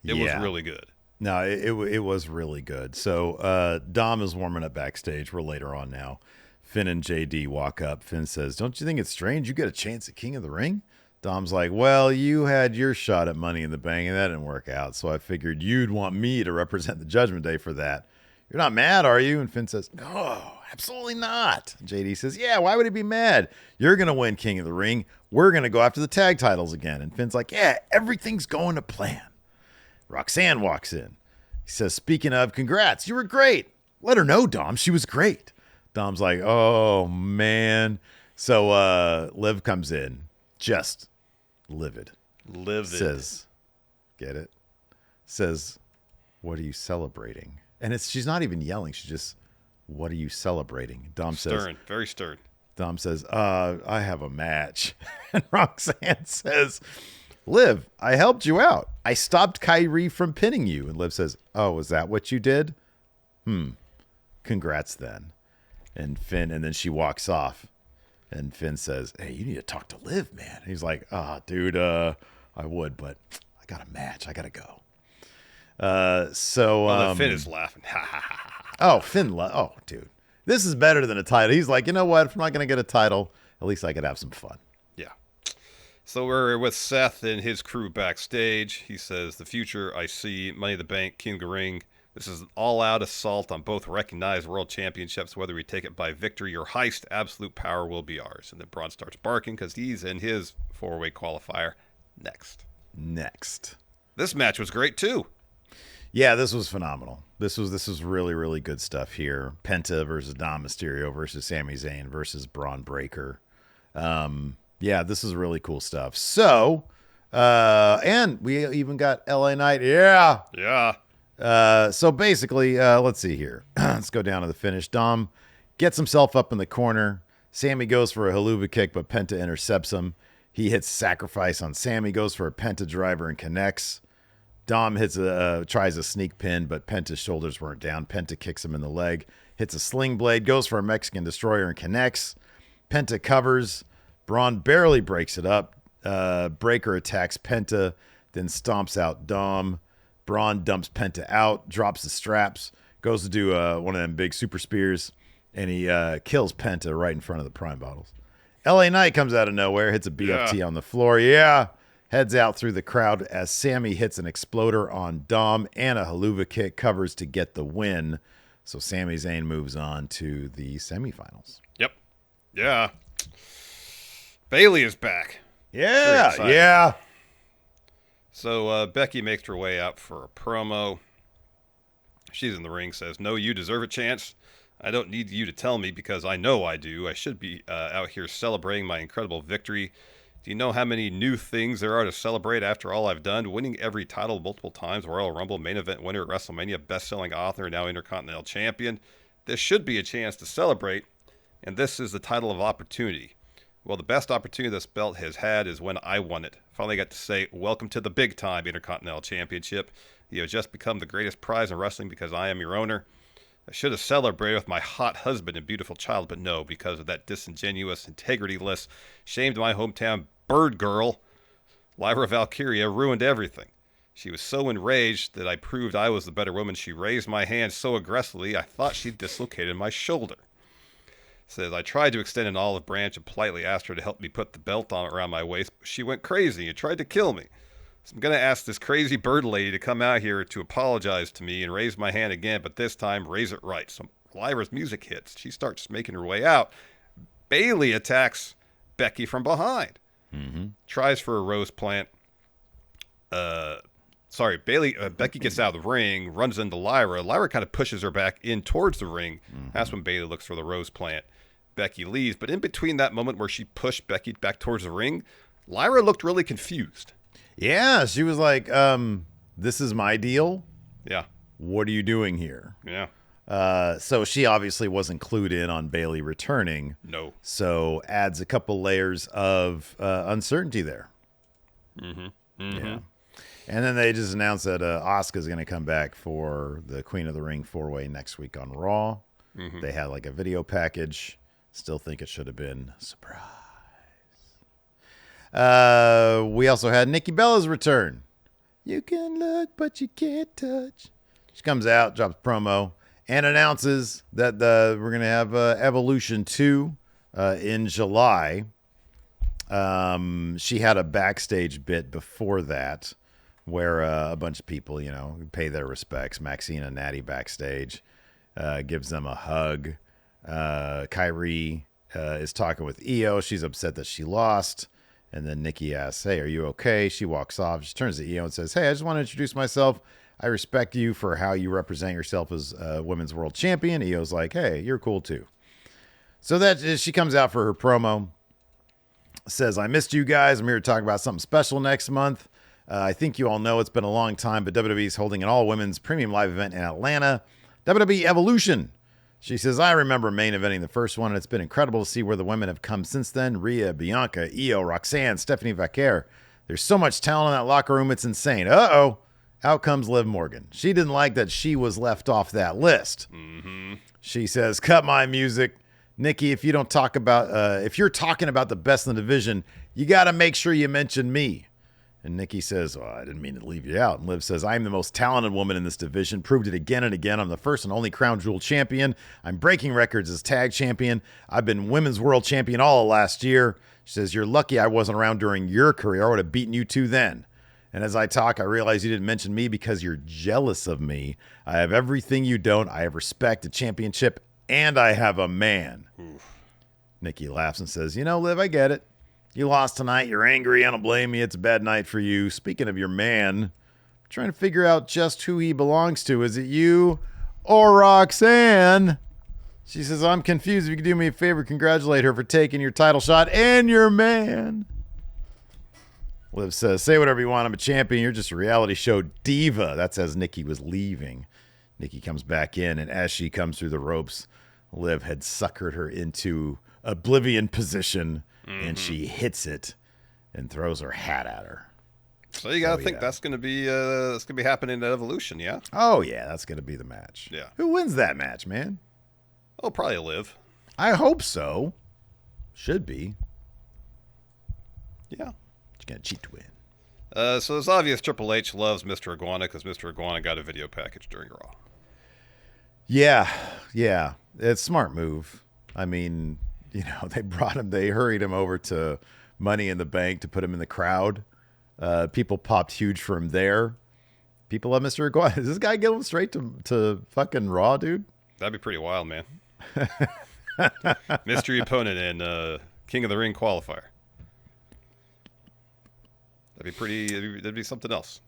It was really good. No, it was really good. So Dom is warming up backstage. We're later on now. Finn and JD walk up. Finn says, "Don't you think it's strange you get a chance at King of the Ring?" Dom's like, "Well, you had your shot at Money in the Bank, and that didn't work out. So I figured you'd want me to represent the Judgment Day for that. You're not mad, are you?" And Finn says, "No, absolutely not." JD says, "Yeah, why would he be mad? You're going to win King of the Ring. We're going to go after the tag titles again." And Finn's like, "Yeah, everything's going to plan." Roxanne walks in. He says, "Speaking of, congrats. You were great. Let her know, Dom. She was great." Dom's like, "Oh, man." So Liv comes in, just livid. Says, get it? Says, "What are you celebrating?" And she's not even yelling. She's just, "What are you celebrating?" Dom says, Stern, very stern. Dom says, "I have a match." And Roxanne says, "Liv, I helped you out. I stopped Kyrie from pinning you." And Liv says, "Oh, is that what you did? Congrats then." And then she walks off. And Finn says, "Hey, you need to talk to Liv, man." And he's like, "Dude, I would, but I got a match. I got to go." Finn is laughing. Oh, oh, dude. This is better than a title. He's like, "You know what? If I'm not going to get a title, at least I could have some fun." Yeah. So we're with Seth and his crew backstage. He says, "The future I see, Money in the Bank, King of the Ring. This is an all-out assault on both recognized world championships. Whether we take it by victory or heist, absolute power will be ours." And then Braun starts barking because he's in his 4-way qualifier next. This match was great, too. Yeah, this was phenomenal. This was really, really good stuff here. Penta versus Dom Mysterio versus Sami Zayn versus Braun Breaker. Yeah, this is really cool stuff. So, and we even got LA Knight. Yeah. So basically, let's see here. Let's go down to the finish. Dom gets himself up in the corner. Sammy goes for a haluva kick, but Penta intercepts him. He hits sacrifice on Sammy, goes for a Penta driver and connects. Dom tries a sneak pin, but Penta's shoulders weren't down. Penta kicks him in the leg, hits a sling blade, goes for a Mexican destroyer and connects. Penta covers. Braun barely breaks it up. Breaker attacks Penta, then stomps out Dom. Braun dumps Penta out, drops the straps, goes to do one of them big super spears, and he kills Penta right in front of the Prime bottles. LA Knight comes out of nowhere, hits a BFT on the floor. Yeah. Heads out through the crowd as Sammy hits an exploder on Dom and a haluva kick, covers to get the win. So Sami Zayn moves on to the semifinals. Yep. Yeah. Bayley is back. Yeah. So Becky makes her way out for a promo. She's in the ring, says, "No, you deserve a chance. I don't need you to tell me because I know I do. I should be out here celebrating my incredible victory. Do you know how many new things there are to celebrate after all I've done? Winning every title multiple times, Royal Rumble, main event winner at WrestleMania, best-selling author, now Intercontinental Champion. This should be a chance to celebrate, and this is the title of opportunity. Well, the best opportunity this belt has had is when I won it. Finally got to say, welcome to the big-time Intercontinental Championship. You have just become the greatest prize in wrestling because I am your owner. I should have celebrated with my hot husband and beautiful child, but no, because of that disingenuous, integrity-less, shamed my hometown bird girl, Lyra Valkyria, ruined everything. She was so enraged that I proved I was the better woman. She raised my hand so aggressively, I thought she dislocated my shoulder. Says, I tried to extend an olive branch and politely asked her to help me put the belt on around my waist, but she went crazy and tried to kill me. So I'm going to ask this crazy bird lady to come out here to apologize to me and raise my hand again, but this time raise it right. So Lyra's music hits. She starts making her way out. Bayley attacks Becky from behind. Tries for a rose plant. Becky gets out of the ring, runs into Lyra. Lyra kind of pushes her back in towards the ring. That's when Bayley looks for the rose plant. Becky leaves, but in between that moment where she pushed Becky back towards the ring, Lyra looked really confused. Yeah, she was like, this is my deal? Yeah. What are you doing here? Yeah. So she obviously wasn't clued in on Bayley returning. No. So adds a couple layers of uncertainty there. Yeah. And then they just announced that Asuka's going to come back for the Queen of the Ring 4-way next week on Raw. They had like a video package. Still think it should have been a surprise. We also had Nikki Bella's return. You can look, but you can't touch. She comes out, drops promo, and announces that we're going to have Evolution 2 in July. She had a backstage bit before that where a bunch of people, pay their respects. Maxine and Natty backstage, gives them a hug. Kyrie is talking with Io. She's upset that she lost. And then Nikki asks, hey, are you okay? She walks off. She turns to Io and says, hey, I just want to introduce myself. I respect you for how you represent yourself as women's world champion. Io's like, hey, you're cool too. So that she comes out for her promo. Says, I missed you guys. I'm here to talk about something special next month. I think you all know it's been a long time, but WWE is holding an all-women's premium live event in Atlanta, WWE Evolution. She says, I remember main eventing the first one, and it's been incredible to see where the women have come since then. Rhea, Bianca, Io, Roxanne, Stephanie Vaquer. There's so much talent in that locker room, it's insane. Uh-oh. Out comes Liv Morgan. She didn't like that she was left off that list. She says, cut my music. Nikki, if you're talking about the best in the division, you got to make sure you mention me. And Nikki says, I didn't mean to leave you out. And Liv says, I'm the most talented woman in this division. Proved it again and again. I'm the first and only crown jewel champion. I'm breaking records as tag champion. I've been women's world champion all of last year. She says, you're lucky I wasn't around during your career. I would have beaten you too then. And as I talk, I realize you didn't mention me because you're jealous of me. I have everything you don't. I have respect, a championship, and I have a man. Nikki laughs and says, Liv, I get it. You lost tonight. You're angry. I don't blame you. It's a bad night for you. Speaking of your man, I'm trying to figure out just who he belongs to. Is it you or Roxanne? She says, I'm confused. If you could do me a favor, congratulate her for taking your title shot and your man. Liv says, say whatever you want. I'm a champion. You're just a reality show diva. That's as Nikki was leaving. Nikki comes back in, and as she comes through the ropes, Liv had suckered her into oblivion position, and she hits it and throws her hat at her. So you gotta think that's gonna be happening at Evolution, yeah? Oh yeah, that's gonna be the match. Yeah. Who wins that match, man? Oh, probably Liv. I hope so. Should be. Yeah. She's gonna cheat to win. So it's obvious Triple H loves Mr. Iguana because Mr. Iguana got a video package during Raw. Yeah. It's a smart move. I mean, they hurried him over to Money in the Bank to put him in the crowd. People popped huge for him there. People love Mr. Iguana. Is this guy going straight to fucking Raw, dude? That'd be pretty wild, man. Mystery opponent in King of the Ring qualifier. That'd be something else.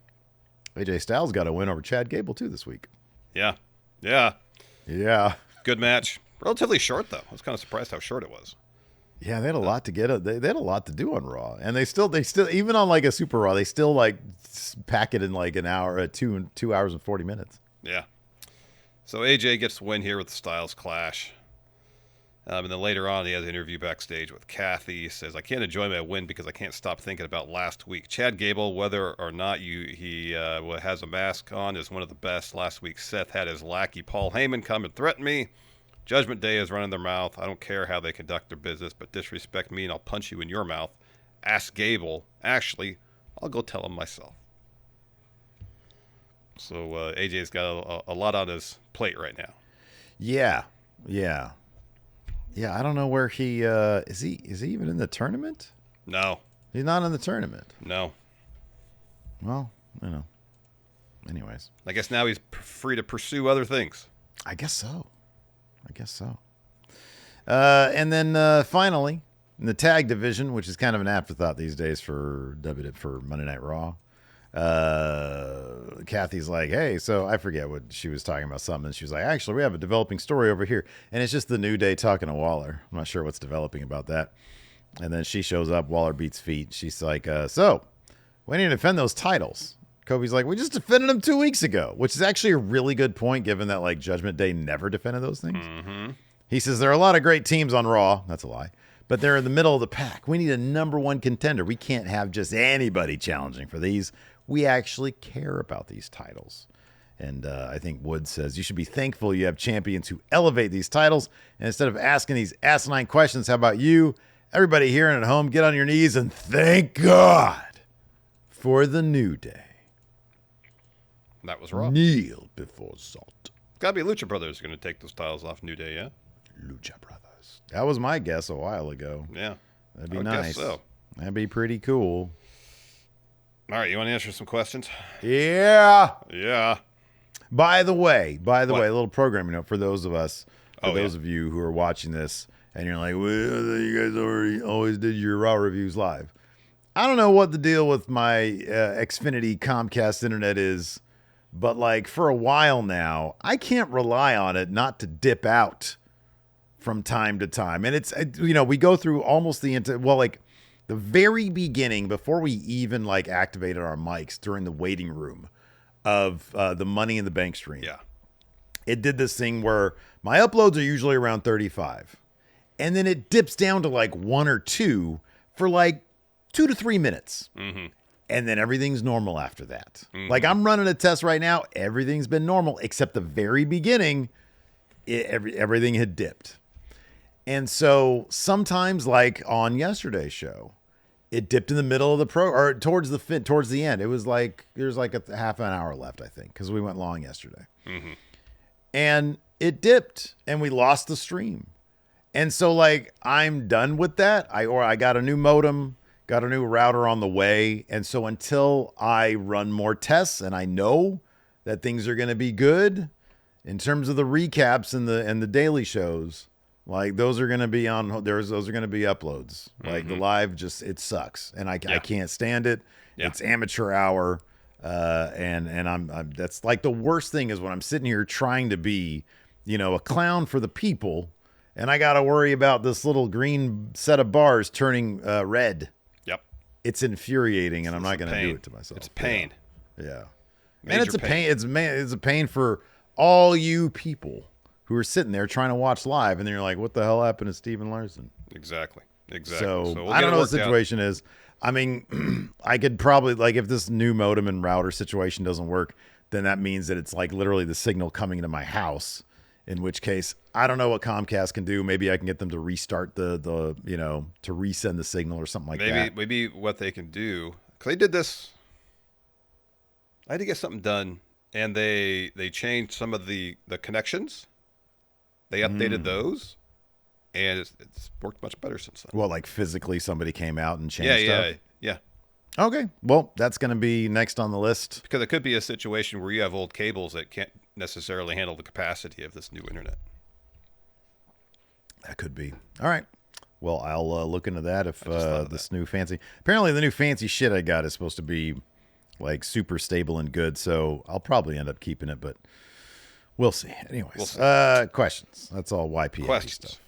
AJ Styles got a win over Chad Gable too this week. Yeah. Good match. Relatively short though. I was kind of surprised how short it was. Yeah, they had a lot to get. They had a lot to do on Raw, and they still even on like a Super Raw, they still like pack it in like an hour, 2 hours and 40 minutes. Yeah. So AJ gets the win here with the Styles Clash. And then later on, he has an interview backstage with Kathy. He says, I can't enjoy my win because I can't stop thinking about last week. Chad Gable, whether or not he has a mask on, is one of the best. Last week, Seth had his lackey, Paul Heyman, come and threaten me. Judgment Day is running their mouth. I don't care how they conduct their business, but disrespect me and I'll punch you in your mouth. Ask Gable. Actually, I'll go tell him myself. So AJ's got a lot on his plate right now. Yeah. Yeah, I don't know where he is. Is he even in the tournament? No. He's not in the tournament. No. Well, anyways, I guess now he's free to pursue other things. I guess so. And then finally, in the tag division, which is kind of an afterthought these days for Monday Night Raw, Kathy's like, hey, so I forget what she was talking about something. And she was like, actually, we have a developing story over here. And it's just the New Day talking to Waller. I'm not sure what's developing about that. And then she shows up. Waller beats feet. She's like, so when are you going to defend those titles? Kobe's like, we just defended them 2 weeks ago, which is actually a really good point given that like Judgment Day never defended those things. Mm-hmm. He says there are a lot of great teams on Raw. That's a lie. But they're in the middle of the pack. We need a number one contender. We can't have just anybody challenging for these. We actually care about these titles. And I think Wood says you should be thankful you have champions who elevate these titles. And instead of asking these asinine questions, how about you, everybody here and at home, get on your knees and thank God for the New Day. That was Raw. Kneel before salt. Gotta be Lucha Brothers going to take those titles off New Day, yeah? Lucha Brothers. That was my guess a while ago. Yeah. That'd be I would nice. guess so. That'd be pretty cool. All right, you want to answer some questions? Yeah. Yeah. By the way, What? a little programming note for those of us, Oh, those of you who are watching this, and you're like, well, you guys always did your Raw reviews live. I don't know what the deal with my Xfinity Comcast internet is, but like for a while now, I can't rely on it not to dip out from time to time. And it's, we go through almost the very beginning before we even like activated our mics during the waiting room of the Money in the Bank stream. Yeah. It did this thing where my uploads are usually around 35. And then it dips down to like 1 or 2 for like 2 to 3 minutes. Mm-hmm. And then everything's normal after that. Mm-hmm. Like I'm running a test right now. Everything's been normal except the very beginning. Everything had dipped. And so sometimes like on yesterday's show, it dipped in the middle of the or towards the end. It was like, there's like a half an hour left, I think, because we went long yesterday. Mm-hmm. And it dipped and we lost the stream. And so like, I'm done with that. I got a new modem, got a new router on the way. And so until I run more tests and I know that things are going to be good in terms of the recaps and the daily shows, like those are going to be those are going to be uploads. Like the live it sucks. And I can't stand it. Yeah. It's amateur hour. And I'm that's like the worst thing is when I'm sitting here trying to be, a clown for the people. And I got to worry about this little green set of bars turning red. Yep. It's infuriating, and I'm not going to do it to myself. It's a pain. Yeah. Major And it's a pain. It's a pain for all you people who are sitting there trying to watch live, and then you're like, what the hell happened to Steven Larson? Exactly. So we'll I don't know what the situation is. I mean, I could probably, like, if this new modem and router situation doesn't work, then that means that it's like literally the signal coming into my house. In which case, I don't know what Comcast can do. Maybe I can get them to restart to resend the signal or something like that. Maybe what they can do, because they did this. I had to get something done, and they changed some of the connections. They updated those, and it's worked much better since then. Well, like physically somebody came out and changed stuff? Yeah. Okay. Well, that's going to be next on the list. Because it could be a situation where you have old cables that can't necessarily handle the capacity of this new internet. That could be. All right. Well, I'll look into that if this new fancy... Apparently, the new fancy shit I got is supposed to be like super stable and good, so I'll probably end up keeping it, but we'll see. Anyways, questions. That's all YPA questions. Stuff.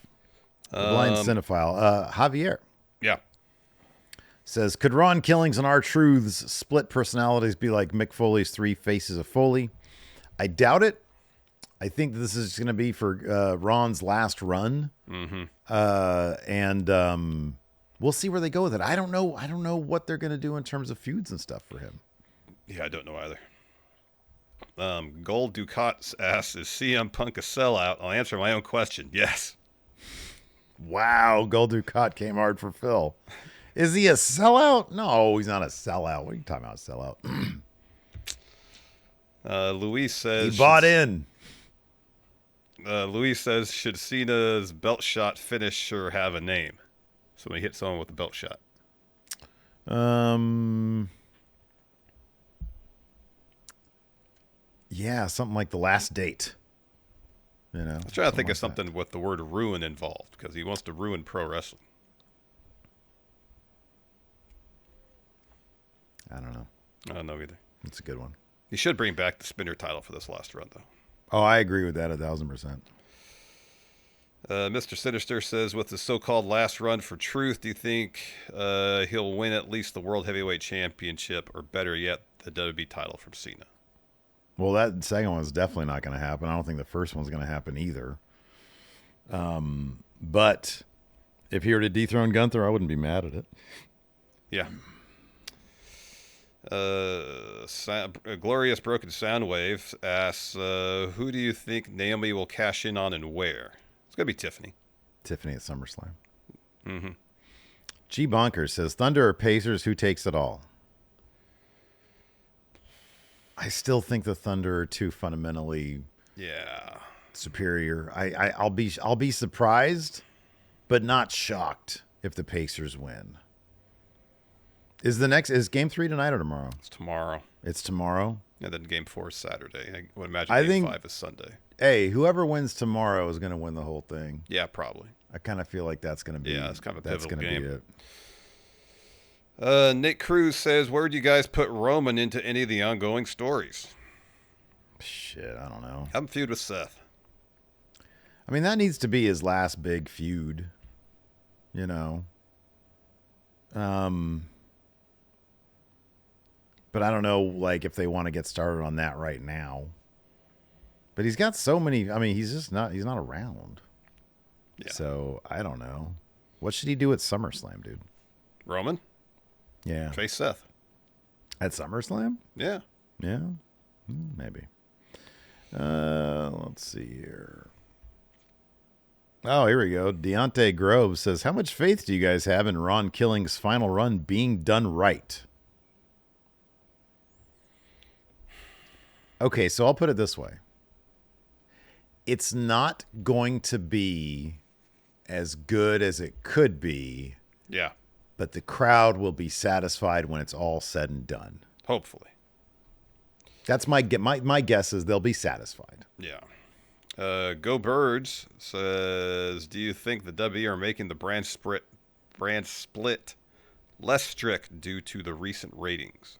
The Blind Cinephile. Javier. Yeah. Says, could Ron Killings and R-Truth's split personalities be like Mick Foley's 3 Faces of Foley? I doubt it. I think this is going to be for Ron's last run. Mm-hmm. And we'll see where they go with it. I don't know what they're going to do in terms of feuds and stuff for him. Yeah, I don't know either. Gold Ducat asks, is CM Punk a sellout? I'll answer my own question. Yes. Wow, Gold Ducat came hard for Phil. Is he a sellout? No, he's not a sellout. What are you talking about, sellout? Luis says... He bought in. Luis says, should Cena's belt shot finisher have a name? So when he hits someone with a belt shot. Yeah, something like The Last Date. You know, I was trying to think like of something with the word ruin involved because he wants to ruin pro wrestling. I don't know. I don't know either. It's a good one. He should bring back the spinner title for this last run, though. Oh, I agree with that 1,000%. Mr. Sinister says, with the so-called last run for Truth, do you think he'll win at least the World Heavyweight Championship, or better yet, the WWE title from Cena? Well, that second one's definitely not going to happen. I don't think the first one's going to happen either. But if he were to dethrone Gunther, I wouldn't be mad at it. Yeah. Glorious Broken Soundwave asks, who do you think Naomi will cash in on and where? It's going to be Tiffany. Tiffany at SummerSlam. Mm-hmm. G. Bonkers says, Thunder or Pacers, who takes it all? I still think the Thunder are too fundamentally superior. I'll be surprised, but not shocked if the Pacers win. Is game 3 tonight or tomorrow? It's tomorrow. It's tomorrow? And then game 4 is Saturday. I would imagine game 5 is Sunday. Hey, whoever wins tomorrow is going to win the whole thing. Yeah, probably. I kind of feel like that's going to be. Yeah, it's kind of a pivotal game. Be it. Nick Cruz says, where do you guys put Roman into any of the ongoing stories? Shit, I don't know. Have him feud with Seth. I mean, that needs to be his last big feud. You know. But I don't know, like, if they want to get started on that right now. But he's got so many. I mean, he's not around. Yeah. So I don't know. What should he do at SummerSlam, dude? Roman? Yeah. Face Seth. At SummerSlam? Yeah. Yeah. Maybe. Let's see here. Oh, here we go. Deontay Grove says, how much faith do you guys have in Ron Killing's final run being done right? Okay, so I'll put it this way. It's not going to be as good as it could be. Yeah. But the crowd will be satisfied when it's all said and done. Hopefully. That's my guess is they'll be satisfied. Yeah. Go Birds says, do you think the WWE are making the brand split less strict due to the recent ratings?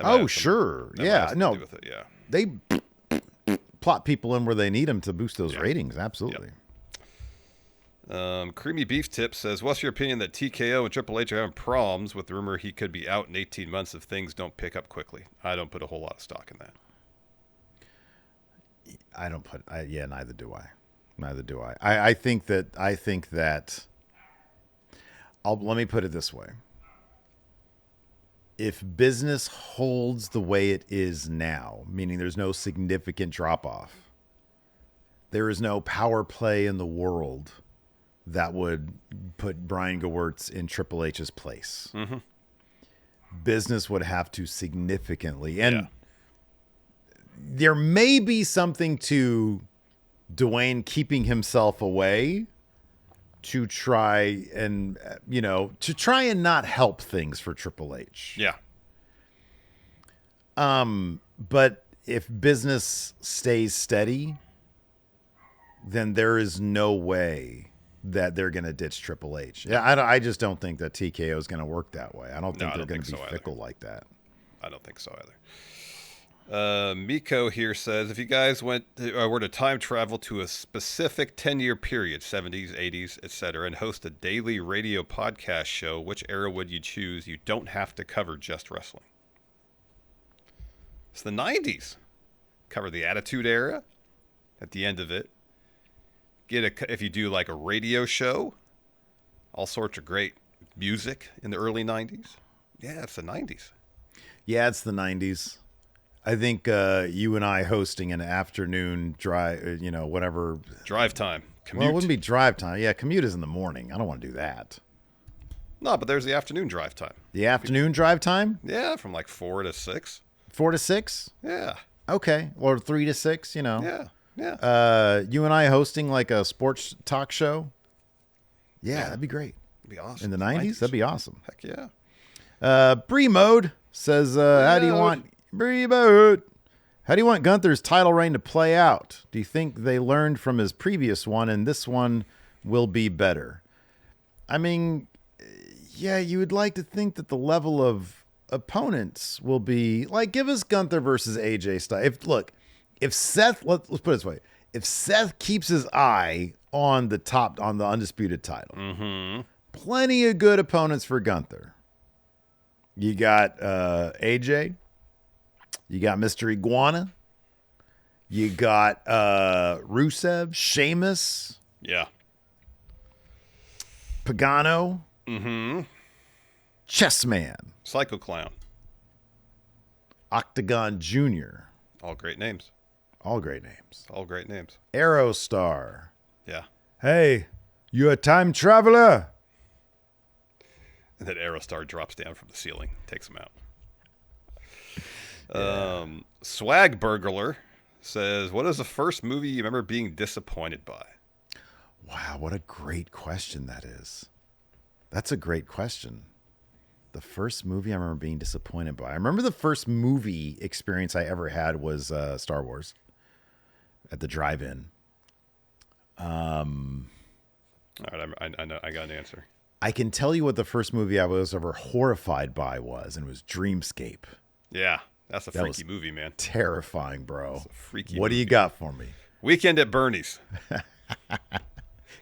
Oh, sure. Yeah. No. With it. Yeah. They plot people in where they need them to boost those ratings. Absolutely. Yep. Creamy Beef Tip says, what's your opinion that TKO and Triple H are having problems with the rumor he could be out in 18 months if things don't pick up quickly? I don't put a whole lot of stock in that. Neither do I. I think that let me put it this way. If business holds the way it is now, meaning there's no significant drop-off, there is no power play in the world that would put Brian Gewirtz in Triple H's place. Mm-hmm. Business would have to significantly. And there may be something to Dwayne keeping himself away to try and not help things for Triple H. Yeah. But if business stays steady, then there is no way that they're going to ditch Triple H. Yeah, I just don't think that TKO is going to work that way. I don't think they're going to be fickle like that. I don't think so either. Miko here says, if you guys were to time travel to a specific 10-year period, 70s, 80s, etc., and host a daily radio podcast show, which era would you choose? You don't have to cover just wrestling. It's the 90s. Cover the Attitude Era at the end of it. If you do like a radio show, all sorts of great music in the early 90s. Yeah, it's the 90s. Yeah, it's the 90s. I think you and I hosting an afternoon drive, whatever. Drive time. Commute. Well, it wouldn't be drive time. Yeah, commute is in the morning. I don't want to do that. No, but there's the afternoon drive time. The afternoon drive time? Yeah, from like 4 to 6. 4 to 6? Yeah. Okay. Or 3 to 6, Yeah. Yeah. You and I hosting like a sports talk show. Yeah, that'd be great. That'd be awesome. In the 90s? That'd be awesome. Heck yeah. Bree Mode says, how do you want Bree Mode? How do you want Gunther's title reign to play out? Do you think they learned from his previous one and this one will be better? I mean, yeah, you would like to think that the level of opponents will be like, give us Gunther versus AJ style. If Seth, let's put it this way. If Seth keeps his eye on the undisputed title, plenty of good opponents for Gunther. You got AJ. You got Mr. Iguana. You got Rusev, Sheamus. Yeah. Pagano. Chessman. Psycho Clown. Octagon Jr. All great names. All great names. All great names. Aerostar. Yeah. Hey, you a time traveler? And then Aerostar drops down from the ceiling, takes him out. Swag Burglar says, what is the first movie you remember being disappointed by? Wow, what a great question that is. That's a great question. The first movie I remember being disappointed by. I remember the first movie experience I ever had was Star Wars at the drive-in. All right, I know. I got an answer. I can tell you what the first movie I was ever horrified by was, and it was Dreamscape. Yeah, that's a freaky movie, man. Terrifying, bro. That's a freaky What movie. do you got for me? Weekend at Bernie's.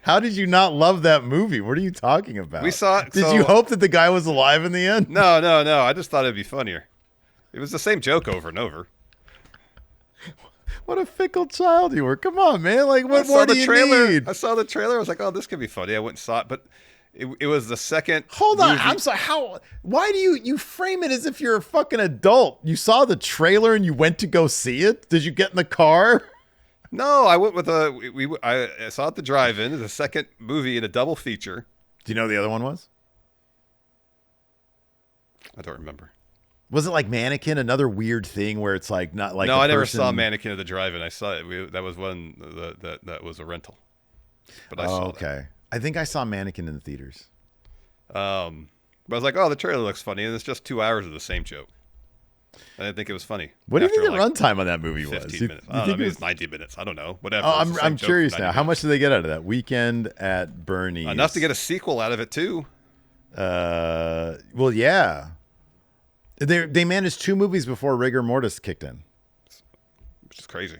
How did you not love that movie? What are you talking about? We saw it. Did you hope that the guy was alive in the end? No. I just thought it'd be funnier. It was the same joke over and over. What a fickle child you were. Come on, man. Like, what more do you need? I saw the trailer. I was like, oh, this could be funny. I went and saw it, but it was the second. Hold on. movie. I'm sorry. Why do you frame it as if you're a fucking adult? You saw the trailer and you went to go see it? Did you get in the car? No, I went with I saw it at the drive-in. It's the second movie in a double feature. Do you know what the other one was? I don't remember. Was it like Mannequin? Another weird thing where it's like not like. No, I never saw Mannequin at the drive-in. I saw it. That was one that was a rental. But I saw okay. I think I saw Mannequin in the theaters. But I was like, oh, the trailer looks funny, and it's just 2 hours of the same joke. I didn't think it was funny. What do you think the runtime on that movie was? 15 minutes. I don't know, maybe it's 90 minutes. I don't know. Whatever. Oh, I'm curious now. How much did they get out of that? Weekend at Bernie's. Enough to get a sequel out of it, too. Well, yeah. They managed 2 movies before rigor mortis kicked in. Which is crazy.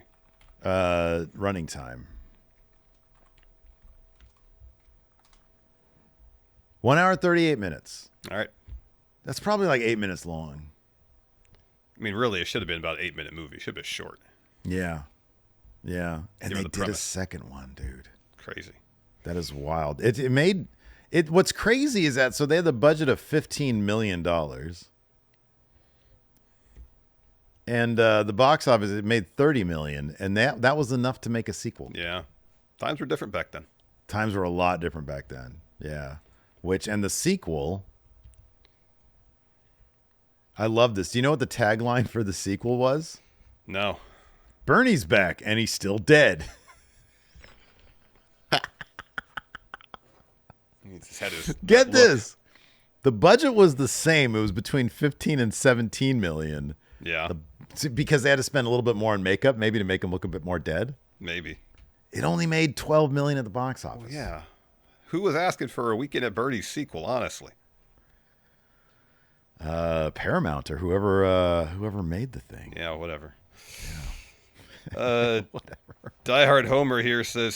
Running time. 1 hour, 38 minutes. All right. That's probably like 8 minutes long. I mean, really, it should have been about an 8-minute movie. It should have been short. Yeah. Yeah. And Given they the did premise. a second one, dude. Crazy. That is wild. It made it. What's crazy is that so they had the budget of $15 million. And the box office, it made $30 million. And that was enough to make a sequel. Yeah. Times were different back then. Times were a lot different back then. Yeah. And the sequel, I love this. Do you know what the tagline for the sequel was? No. Bernie's back and he's still dead. Get this. The budget was the same. It was between 15 and 17 million. Yeah. Because they had to spend a little bit more on makeup, maybe to make him look a bit more dead. Maybe. It only made 12 million at the box office. Well, yeah. Who was asking for a Weekend at Bernie's sequel, honestly? Paramount or whoever made the thing. Yeah, whatever. Whatever. Diehard Homer here says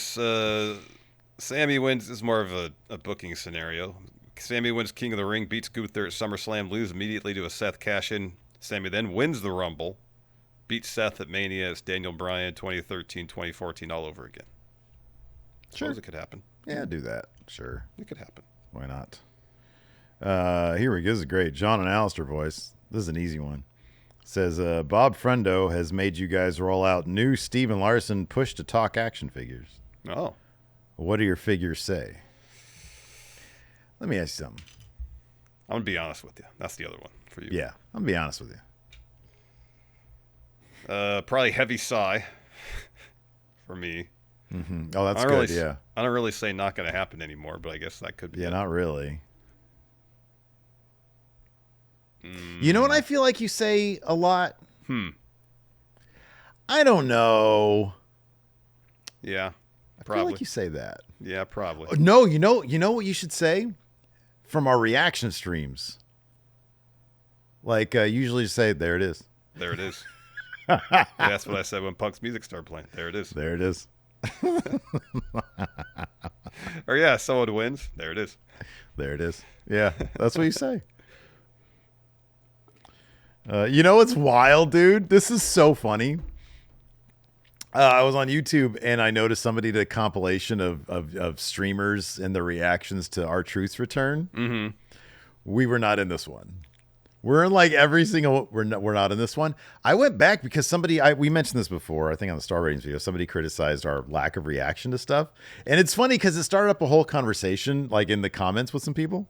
Sammy wins. This is more of a booking scenario. Sammy wins King of the Ring, beats Gunther at SummerSlam, loses immediately to a Seth cash-in. Sammy then wins the Rumble, beats Seth at Mania. It's Daniel Bryan 2013, 2014 all over again. Sure. Suppose it could happen. Yeah, do that. Sure. It could happen. Why not? Here we go. This is great. John and Alistair voice. This is an easy one. Says, Bob Friendo has made you guys roll out new Steve and Larson push-to-talk action figures. Oh. What do your figures say? Let me ask you something. I'm going to be honest with you. That's the other one for you. Yeah, I'm going to be honest with you. Probably Heavy Sigh for me. Mm-hmm. Oh, that's good. Yeah. I don't really say not going to happen anymore, but I guess that could be. Yeah, not really. You know what I feel like you say a lot? I don't know. Yeah, I probably. feel like you say that. Yeah, probably. No, you know what you should say from our reaction streams. Like usually say, "There it is." There it is. Yeah, that's what I said when Punk's music started playing. There it is. There it is. Or yeah, someone wins. There it is. There it is. Yeah, that's what you say. You know what's wild, dude? This is so funny. I was on YouTube and I noticed somebody did a compilation of streamers and the reactions to R-Truth's return. Mm-hmm. We were not in this one. We're in like every single. We're not in this one. I went back because we mentioned this before. I think on the Star Ratings video, somebody criticized our lack of reaction to stuff, and it's funny because it started up a whole conversation like in the comments with some people,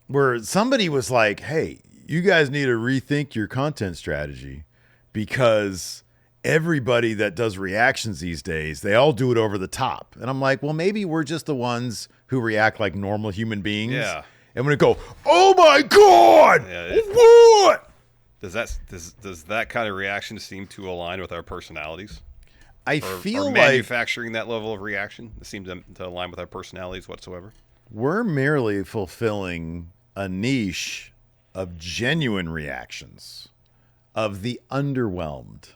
where somebody was like, "Hey, you guys need to rethink your content strategy because everybody that does reactions these days, they all do it over the top." And I'm like, well, maybe we're just the ones who react like normal human beings. Yeah. And when it go, oh my God, yeah, what? Does that kind of reaction seem to align with our personalities? I feel like manufacturing that level of reaction seems to align with our personalities whatsoever. We're merely fulfilling a niche of genuine reactions, of the underwhelmed,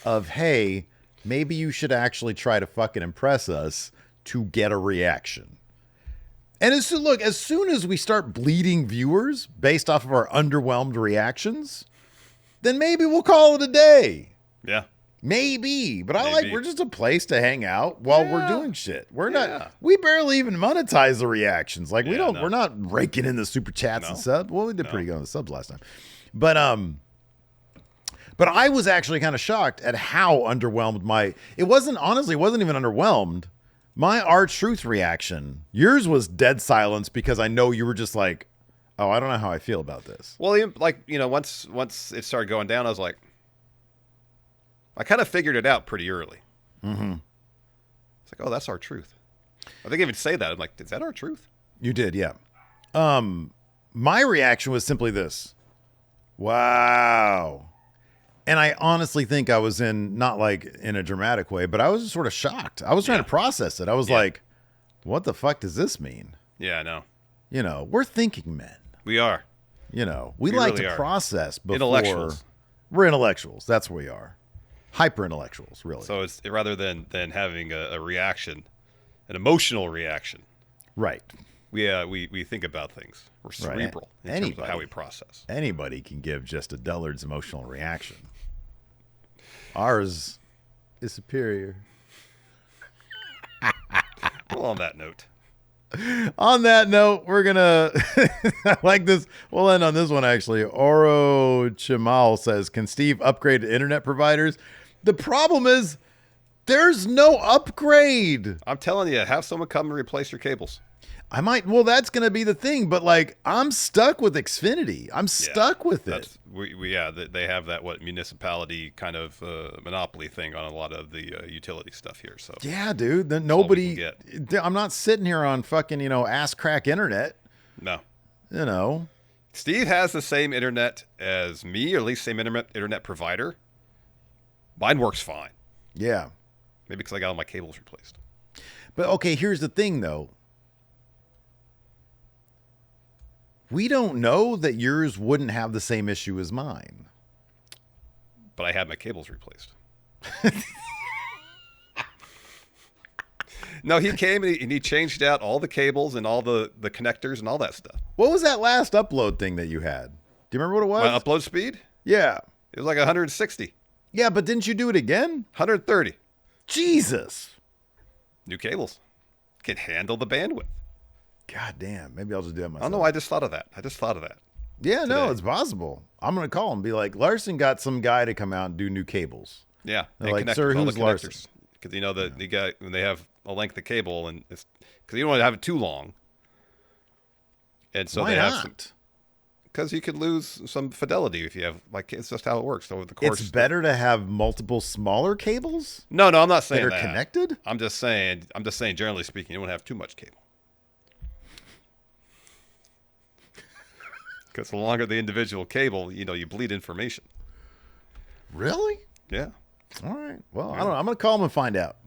of, hey, maybe you should actually try to fucking impress us to get a reaction. And as soon as we start bleeding viewers based off of our underwhelmed reactions, then maybe we'll call it a day. Yeah. Maybe. But we're just a place to hang out while we're doing shit. We barely even monetize the reactions. Like we're not raking in the super chats and subs. Well, we did pretty good on the subs last time. But I was actually kind of shocked at how underwhelmed it wasn't even underwhelmed. My R-Truth reaction, yours was dead silence because I know you were just like, oh, I don't know how I feel about this. Well, like, once it started going down, I was like, I kind of figured it out pretty early. Mm-hmm. It's like, oh, that's R-Truth. I think I even say that. I'm like, is that R-Truth? You did, yeah. My reaction was simply this. Wow. And I honestly think I was not like in a dramatic way, but I was just sort of shocked. I was trying to process it. I was like, what the fuck does this mean? Yeah, I know. We're thinking men. We are. We like really to process before. Intellectuals. We're intellectuals. That's what we are. Hyper intellectuals, really. So it's rather than having a reaction, an emotional reaction. Right. We think about things. We're cerebral in terms of how we process. Anybody can give just a dullard's emotional reaction. Ours is superior. Well, on that note. On that note, we're going to, I like this. We'll end on this one, actually. Oro Chimal says, can Steve upgrade to internet providers? The problem is there's no upgrade. I'm telling you, have someone come and replace your cables. I might. Well, that's going to be the thing. But like, I'm stuck with Xfinity. I'm stuck with it. They have that municipality kind of monopoly thing on a lot of the utility stuff here. So yeah, dude. Nobody. I'm not sitting here on fucking ass crack internet. No. Steve has the same internet as me, or at least same internet provider. Mine works fine. Yeah. Maybe because I got all my cables replaced. But okay, here's the thing, though. We don't know that yours wouldn't have the same issue as mine. But I had my cables replaced. No, he came and he changed out all the cables and all the connectors and all that stuff. What was that last upload thing that you had? Do you remember what it was? My upload speed? Yeah. It was like 160. Yeah, but didn't you do it again? 130. Jesus. New cables. Can handle the bandwidth. God damn. Maybe I'll just do it myself. I don't know. I just thought of that. Yeah, today. No, it's possible. I'm going to call him and be like, Larson got some guy to come out and do new cables. Yeah. They're like, sir, who's Larson? Because the guy, when they have a length of cable, and it's because you don't want to have it too long. And so Why they have not? some. because you could lose some fidelity if you have, like, it's just how it works over the course. It's better to have multiple smaller cables No, I'm not saying that are that. connected. I'm just saying, generally speaking, you don't have too much cable. Because the longer the individual cable, you bleed information. Really? Yeah. All right. Well, I don't know. I'm going to call them and find out.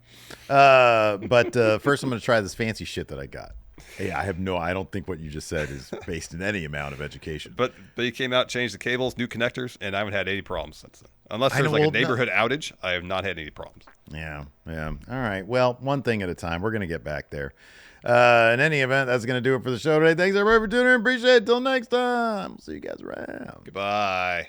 But first, I'm going to try this fancy shit that I got. Hey, I don't think what you just said is based in any amount of education. But you came out, changed the cables, new connectors, and I haven't had any problems since then. Unless there's like a neighborhood outage, I have not had any problems. Yeah. All right. Well, one thing at a time. We're going to get back there. In any event, that's going to do it for the show today. Thanks everybody for tuning in. Appreciate it. Till next time. See you guys around. Goodbye.